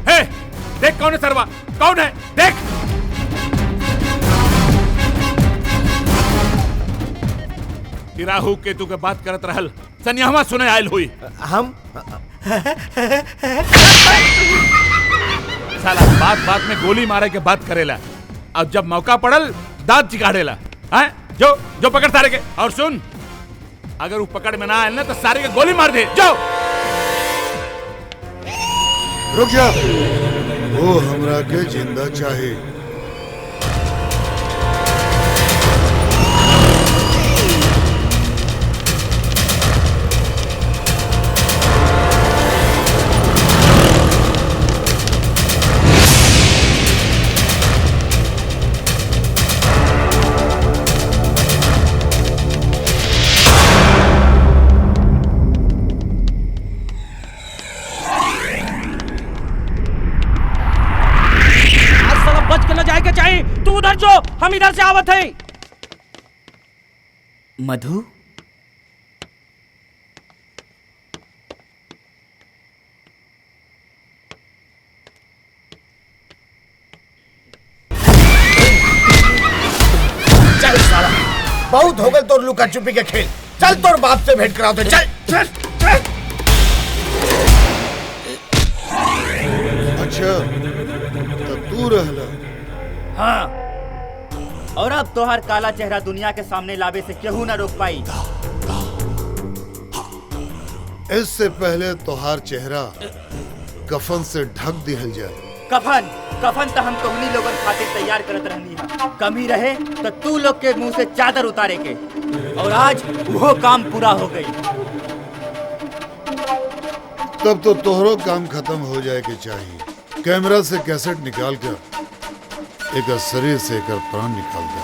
हे, देख कौन है सरवा, कौन है देख। राहु केतु के बात करत रहल सनियामा सुने आयल हुई। हम साला बात बात में गोली मारे के बात करेला और जब मौका पड़ल दांत चिकाड़ेला। हैं जो जो पकड़ सारे के। और सुन, अगर वो पकड़ में ना आयल ना तो सारे के गोली मार दे। जो रुक जा, वो हमरा के जिंदा चाहे। तू उधर जो, हम इधर से आवत है। मधु, चल साला, बहुत हो गए तोर लुका छुपी के खेल। चल तोर बाप से भेंट कराओ। चल चल चल। अच्छा तो तू रहला। हाँ, और अब तोहार काला चेहरा दुनिया के सामने लावे से केहू ना रोक पाई। इससे पहले तोहार चेहरा कफन से ढक दिहल जाए। कफन कफन तो हम तोहनी लोगन खातिर तैयार करत रहनी है। कमी रहे तो तू लोग के मुंह से चादर उतारे के, और आज वो काम पूरा हो गई। तब तो तोहरो काम खत्म हो जाए के चाहिए। कैमरा से कैसेट निकाल कर एक शरीर से एक प्राण निकाल दे।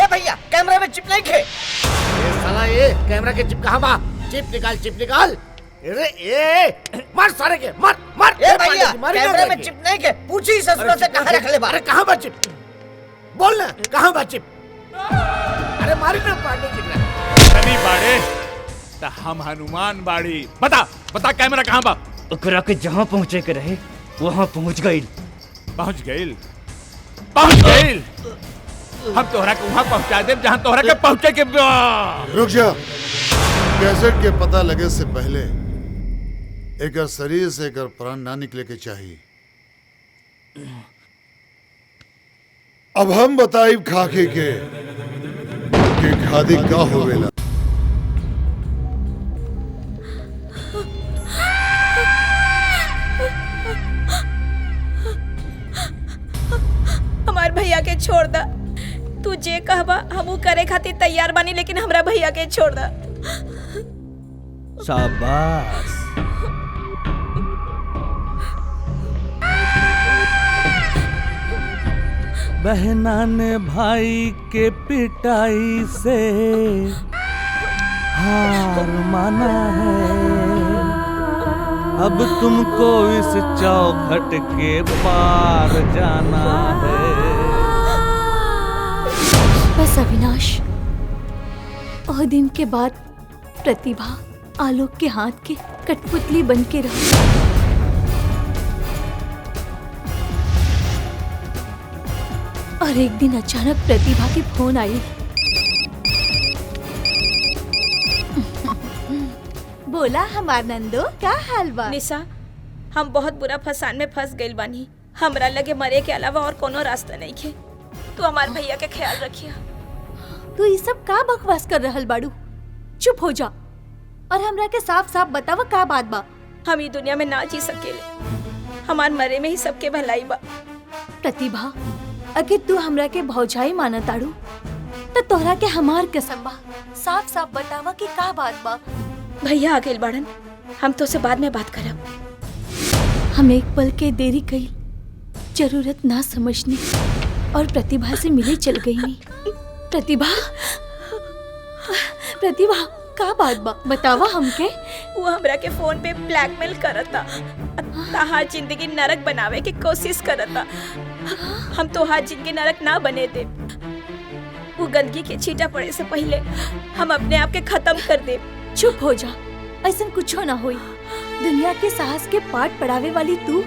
ए भैया, कैमरा में चिप नहीं खे। ये साला, ये कैमरा के चिप कहाँ बा? चिप निकाल, चिप निकाल। अरे ए, मार सारे के, मार मार। ए भैया, कैमरा में चिप नहीं खे। पूछी ससुर से कहाँ रख ले बा। अरे कहाँ बा चिप? बोल ना, कहाँ बा चिप? अरे मारी ना पांडे जी ने। नहीं बाड़े तो हम हनुमान बाड़ी। बता बता कैमरा कहाँ बा? ओकरा के जहाँ पहुँचे के रहे वहाँ पहुँच गई। पहुँच गई। हम तोहरा के वहाँ पहुँचा दे जहाँ तोहरा के पहुँचे के। रुक जा। कैसेट के पता लगे से पहले एक शरीर से एक प्राण ना निकले के चाहिए। अब हम बताई खाके के कि खादी का होवेला। हमार भैया के छोड़ दा। तू जे कहबा हमू करे खातिर तैयार बानी, लेकिन हमरा भैया के छोड़ दा। शाबाश। बहना ने भाई के पिटाई से हार माना है, अब तुमको इस चौखट के पार जाना है। बस अविनाश, और दिन के बाद प्रतिभा आलोक के हाथ की कठपुतली बन के रहा। और एक दिन अचानक प्रतिभा की फोन आई। बोला हमार नंदो, क्या हाल बा? निशा, हम बहुत बुरा फसान में फंस गइल बानी। हमरा लगे मरे के अलावा और कोनो रास्ता नहीं खे। तू हमार भैया के ख्याल रखिया। तू ये सब का बकवास कर रहल बाड़ू? चुप हो जा और हमरा के साफ साफ बतावा का बात बा। हम ये दुनिया में ना जी सकेले। हमार मरे में ही सबके भलाई बा। प्रतिभा, अगर तू हमरा के भौजाई मानताड़ू तो तोहरा के हमार कसम बा, साफ साफ बतावा कि का बात बा। भैया आगे बढ़न, हम तो से बाद में बात करब। हम एक पल के देरी कई, जरूरत ना समझने और प्रतिभा से मिले चल गई नहीं। प्रतिभा, प्रतिभा का बात बा, बतावा हमके। वो हमरा के फोन पे ब्लैकमेल करता, तहार जिंदगी नरक बनावे की कोशिश करता। हम तो हाथ जिंदगी नरक ना बने दे। वो गंदगी के छींटा पड़े से पहले हम अपने आप के खत्म कर दे। चुप हो जा, ऐसा कुछ ना होई। दुनिया के साहस के पाठ पढ़ावे वाली तू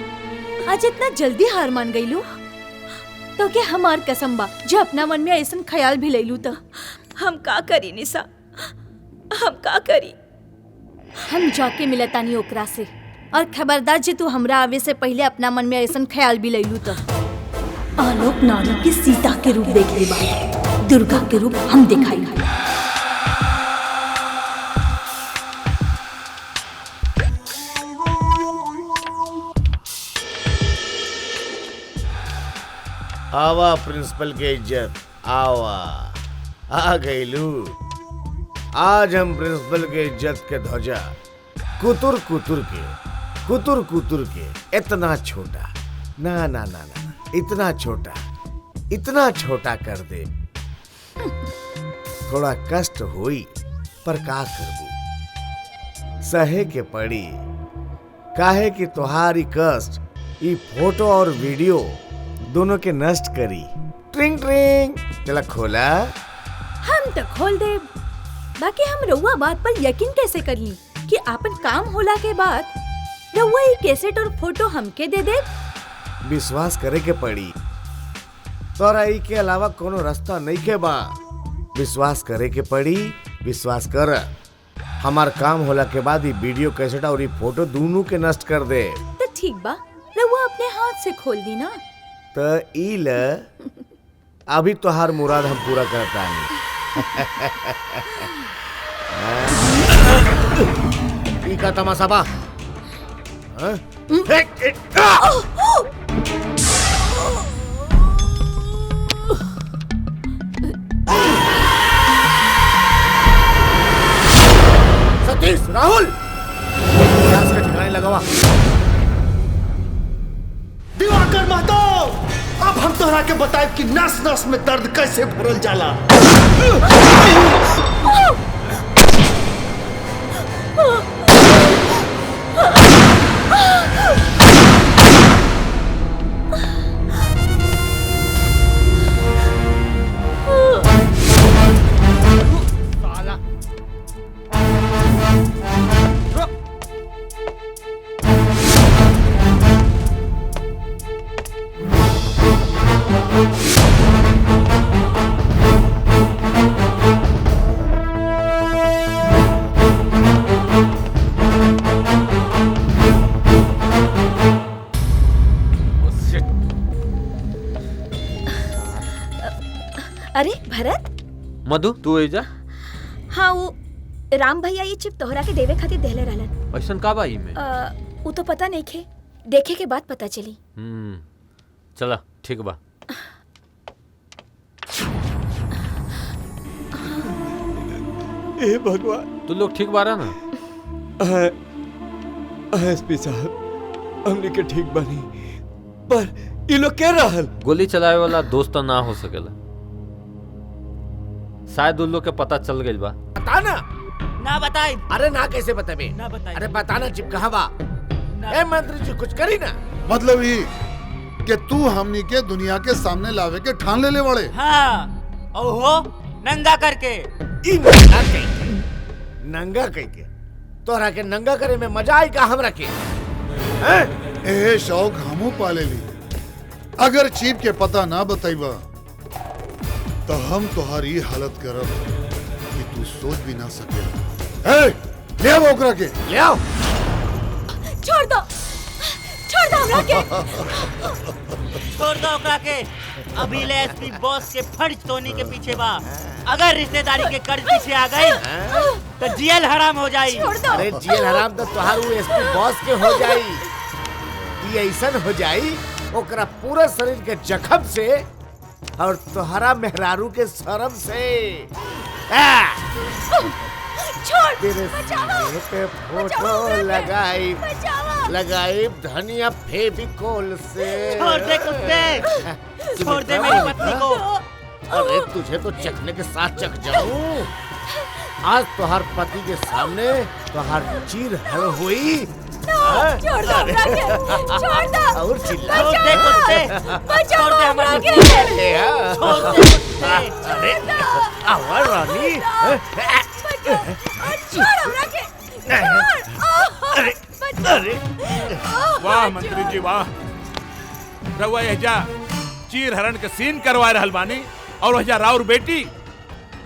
आज इतना जल्दी हार मान गई लू तो क्या हमार कसम बा जो अपना मन में ऐसा ख्याल भी ले लू तो हम का करी निशा, हम का करी। हम जाके मिलतानी ओकरा से, और खबरदार जे तू हमरा आवे से पहले अपना मन में ऐसा ख्याल भी ले लू तो। आलोक नारी की सीता के रूप देख ले बा, दुर्गा के रूप हम दिखाई। आवा प्रिंसिपल के इज्जत, आवा आ गई लू। आज हम प्रिंसिपल के इज्जत के ध्वजा कुतुर कुतुर के इतना छोटा ना ना ना ना इतना छोटा कर दे। थोड़ा कष्ट हुई पर का करबू, सहे के पड़ी। काहे कि तुम्हारी कष्ट ये फोटो और वीडियो दोनों के नष्ट करी। ट्रिंग ट्रिंग चला खोला। हम तो खोल दे, बाकी हम रउआ बात पर यकीन कैसे कर ली कि आपन काम होला के बाद रउआ ये कैसेट और फोटो हमके दे दे? विश्वास करे के पड़ी, तोरा ई के अलावा कोनो रास्ता नहीं के बा। विश्वास करे के पड़ी, विश्वास कर। हमार काम होला के बाद ये वीडियो कैसेट और ये फोटो दोनों के नष्ट कर दे। तो ठीक बा, रउआ अपने हाथ से खोल दी ना। तो ई ल अभी तोहार मुराद हम पूरा करता नहीं। ई का तमाशा बा? सतीश, राहुल, गैस का ठिकाने लगावा। दिवाकर महतो, अब हम तोहरा के बताए कि नस नस में दर्द कैसे भरल जाला। अरे भरत। मधु तू एजा हाँ वो राम भैया ये चिप तोहरा के देवे खातिर देहले रहलन। ऐसन का बाई में? वो तो पता नहीं खे, देखे के बाद पता चली। चला ठीक बा। ए भगवान तू लोग ठीक बारा ना? एसपी साहब हमने के ठीक बनी, पर ये लोग क्या रहल? गोली चलाए वाला दोस्त ना हो सकेला। शायद उन लोग के पता चल गइल बा। बता ना। ना बताई। अरे ना कैसे बताबे? ना बताई। अरे बताना चिप कहाँ बा? ए मंत्री जी कुछ करी ना। मतलब ही कि तू हमनी के दुनिया के सामने लावे के ठान ले बड़े। हाँ ओहो नंगा करके। नंगा कह के तोहरा के नंगा करे में मजा आई का हमरा के? ए शौक हमू पाले ली। अगर चीफ के पता ना बताइबा तो हम तुम्हारी हालत करब कि तू सोच भी ना सके। ले आओ ओकरा के। ले आओ। छोड़ दो हमरा के। छोड़ दो ओकरा के। अभी ले एसपी बॉस के फर्ज तोनी के पीछे बा। अगर रिश्तेदारी के कर्ज पीछे आ गई तो जेल हराम हो जाई। अरे जेल हराम तो तुहारू एसपी बॉस के हो जाई। ये ऐसन हो जाई ओकरा पूरा शरीर के जख्म से और तुहरा मेहरारू के शर्म से। छोड़। तेरे सीने पे फोटो लगाई धनिया फेविकोल से। छोड़ दे कुत्ते। छोड़ दे मेरी पत्नी को। अरे तुझे तो चखने के साथ चख जाऊं। आज तुहार पति के सामने तुहार चीर हर हुई। छोड़ दो हमरा के। छोड़ दो। और चिल्ला। छोड़ दे कुत्ते। छोड़ दे हमरा के। छोड़ दे कुत्ते। अरे आवाज रानी। छोड़ हमरा के। अरे वाह मंत्री जी वाह। रउआ एजा चीर हरण के सीन करवा रहल बानी और एजा राउर बेटी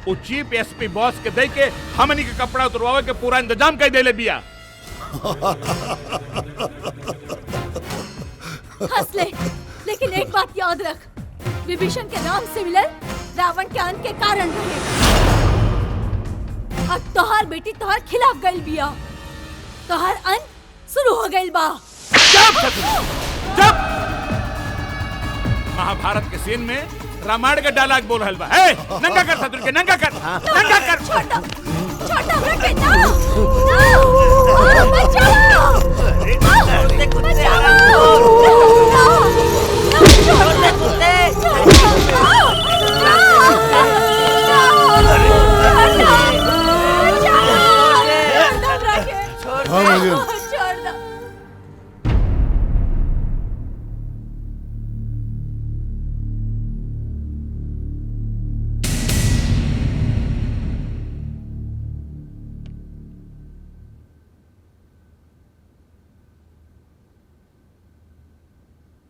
वो चीफ एसपी बॉस के दे के हमनी के कपड़ा उतरवावे के पूरा इंतजाम कर देले बिया। हंस ले, लेकिन एक बात याद रख, विभीषण के नाम से मिलल रावण के अंत के कारण रहे। अब तोहार बेटी तोहार खिलाफ गइल बिया, तोहार अंत शुरू हो गइल बा। महाभारत के सीन में रामायण का डायलॉग बोल रहल बा। ए नंगा कर शत्रु के, नंगा कर, नंगा कर। छोड़ हमरा के ना। बचाओ। छोड़ दे कुत्ते। छोड़ दे कुत्ते।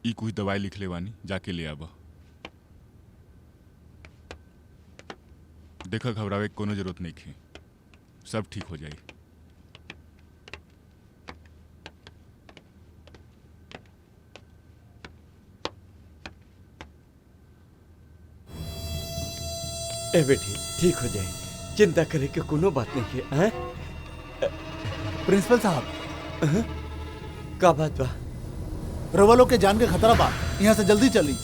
ई कोई दवाई लिख ले वानी, जाके ले आबा। देखा घबरावे की कोनो जरूरत नहीं है, सब ठीक हो जाए। ए बेटी ठीक हो जाए, चिंता करे के कोनो बात नहीं है। प्रिंसिपल साहब का बात बा? रवलो के जान के खतरा बा, यहाँ से जल्दी चली।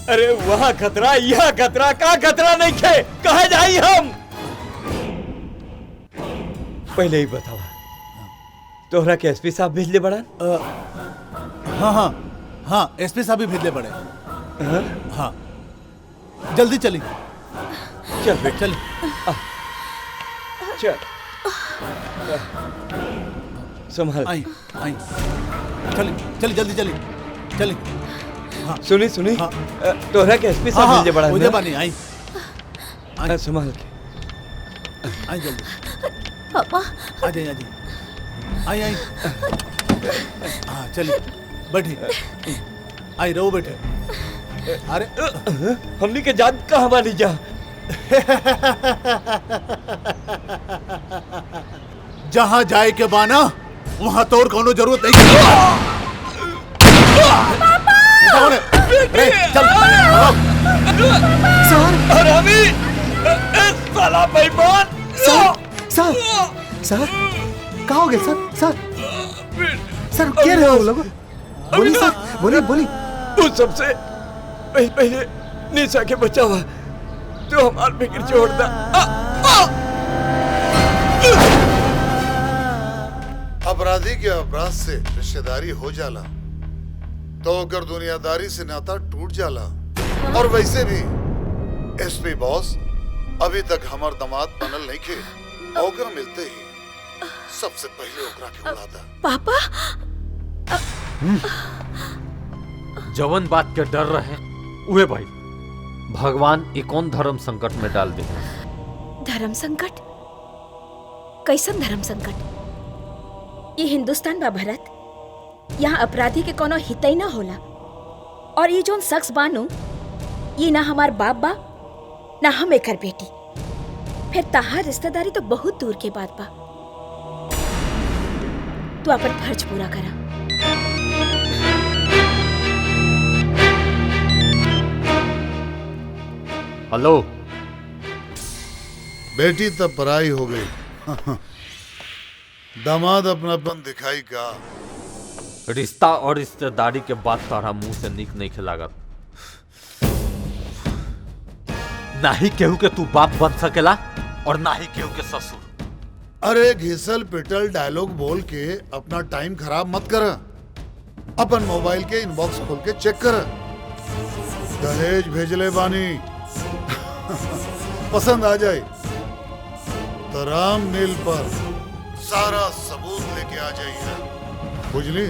अरे वहाँ खतरा यहाँ खतरा, का खतरा नहीं खे, कहे जाई हम? पहले ही बतावा, तोहरा के एसपी साहब भेजले बड़ा? हाँ हाँ हाँ, एसपी साहब भी भेजले बड़े। हाँ जल्दी चली। चल बेटा चल। चल संभाल। आई आई चली चली जल्दी चली चली। हाँ सुनी सुनी, हाँ। तोहरा के एसपी साहब भेजले बड़ा? मुझे बानी आई संभाल के आई जल्दी। पापा आ जाइए आ जाइए, आई आई। हाँ चलिए बैठी, आई रहो बैठे। अरे हमनी के जान कहाँ वाली जा? जहाँ जाए के बाना वहाँ तोर कोनो जरूरत नहीं। सर रानी साला बेईमान। सर सर क्या हो गया सर? सर क्या रहे हो लोग? बोली सर, बोली। वो सबसे पहले निशा के बचा हुआ तो हमार फिक्र छोड़ दा। अपराधी के अपराध से रिश्तेदारी हो जाला तो अगर दुनियादारी से नाता टूट जाला। और वैसे भी एसपी बॉस अभी तक हमार दामाद बनल नहीं खे। मौका मिलते ही सबसे पहले ओकरा के उड़ाता। पापा जवन बात के डर रहे उहे भाई भगवान एक और धर्म संकट में डाल दे। धर्म संकट? कैसन धर्म संकट? ये हिंदुस्तान बा भरत, यहाँ अपराधी के कोनो हित ही ना होला। और ये जोन शख्स बानू ये ना हमार बाप बा ना हम एकर बेटी। फिर तहार रिश्तेदारी तो बहुत दूर के बात बा। तू अपन फर्ज पूरा करा। हेलो बेटी तब पराई हो गई। दामाद अपनापन दिखाई का। रिश्ता और रिश्तेदारी के बात तारा मुंह से निक नहीं खिलागत। ना ही केहू के तू बाप बन सकेला और ना ही केहू के ससुर। अरे घिसल पिटल डायलॉग बोल के अपना टाइम खराब मत कर। अपन मोबाइल के इनबॉक्स खोल के चेक कर। दहेज भेजले बानी। पसंद आ जाए तो राम नील पर सारा सबूत लेके आ जाइए। बुझली?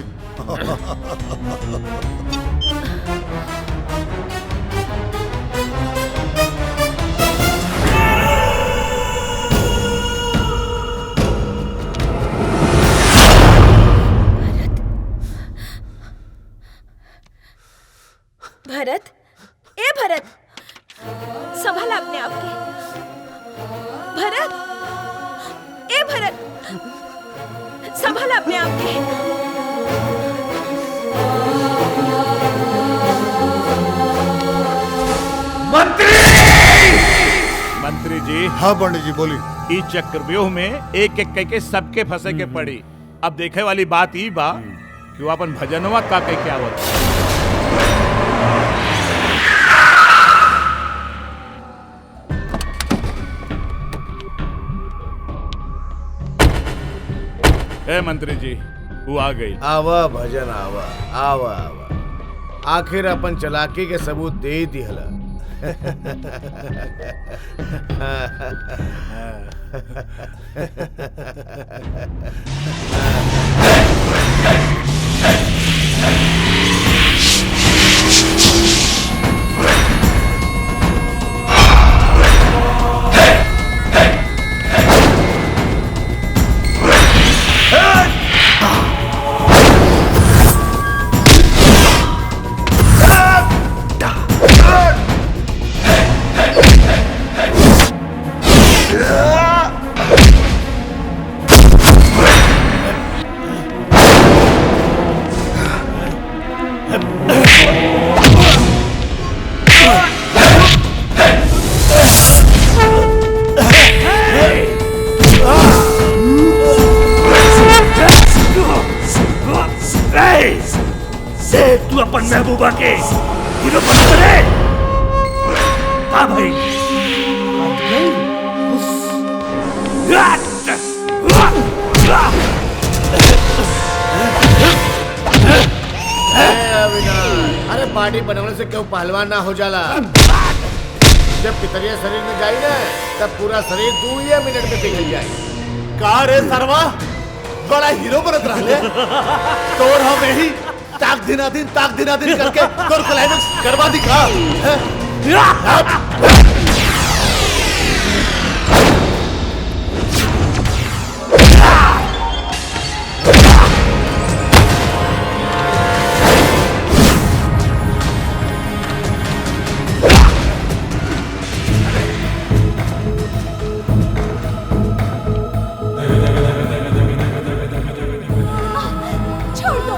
भरत, ए भरत, संभाला अपने आप के। भरत, ए भरत, संभाला अपने आप के। मंत्री जी। हाँ पंडित जी बोली। इस चक्रव्यूह में एक एक करके सबके फंसे के पड़ी। अब देखे वाली बात ई बा कि वो अपन भजनवा का कह क्या आवत। ए मंत्री जी वो आ गई। आवा भजन आवा आवा आवा। आखिर अपन चलाकी के सबूत दे ही दिहला। तू अपन महबूबा के हीरो बन करे। हाँ भाई अरे पार्टी बनाने से क्यों पहलवान ना हो जाला। जब पितरिया शरीर में जाई ना तब पूरा शरीर 2 मिनट में पिघल जाए। का रे सरवा बड़ा हीरो बनत रहले। तोर हम यही ताक दिना दिन करके तोर क्लाइमेक्स करवा दी का। छोड़ दो।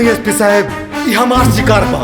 नहीं एसपी साहब, ये हमार शिकार बा।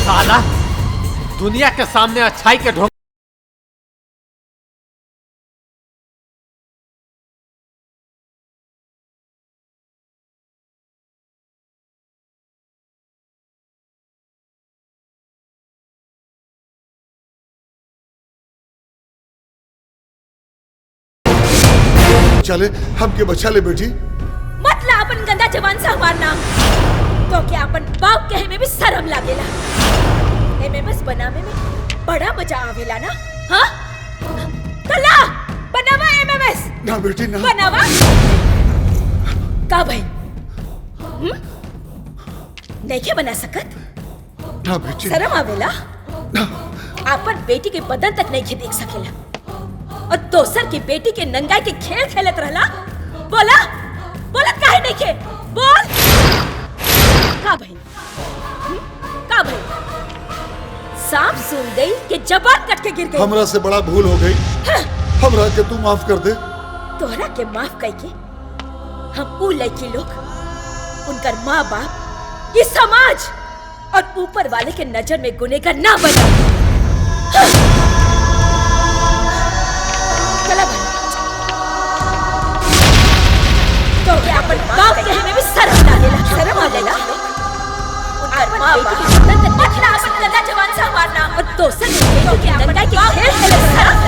साला दुनिया के सामने अच्छाई के ढोंग चले हमके बचा ले बेटी। मत ला अपन गंदा जवान से हमार नाम, तो क्या अपन बाप कहे में भी शर्म लागेला। एमएमएस बनावे में बड़ा मजा आवेला ना? हाँ कला बनावा एमएमएस। ना बेटी ना बनावा का भाई नहीं के बना सकत? ना बेटी शर्म आवेला? अपन बेटी के बदन तक नहीं के देख सकेला और दोसर की बेटी के नंगाई के खेल खेलत रहला। बोला बोलत काहे नहीं के बोल का भाई का भाई सांप सुन गई कि जबान कट के गिर गई। हमरा से बड़ा भूल हो गई। हमरा के तू माफ कर दे। तोहरा के माफ करके हम ऊ लड़की लोग, उनकर माँ बाप, ये समाज और ऊपर वाले के नजर में गुनहगार ना बना। चला भाई तो क्या अपन बाप कहने में भी शर्म लागेला? शर्म आवेला? उनकर माँ बाप मतलब अपन गंदा जवान से मारना और दोसर के नंगाई के खेल खेलत रहना।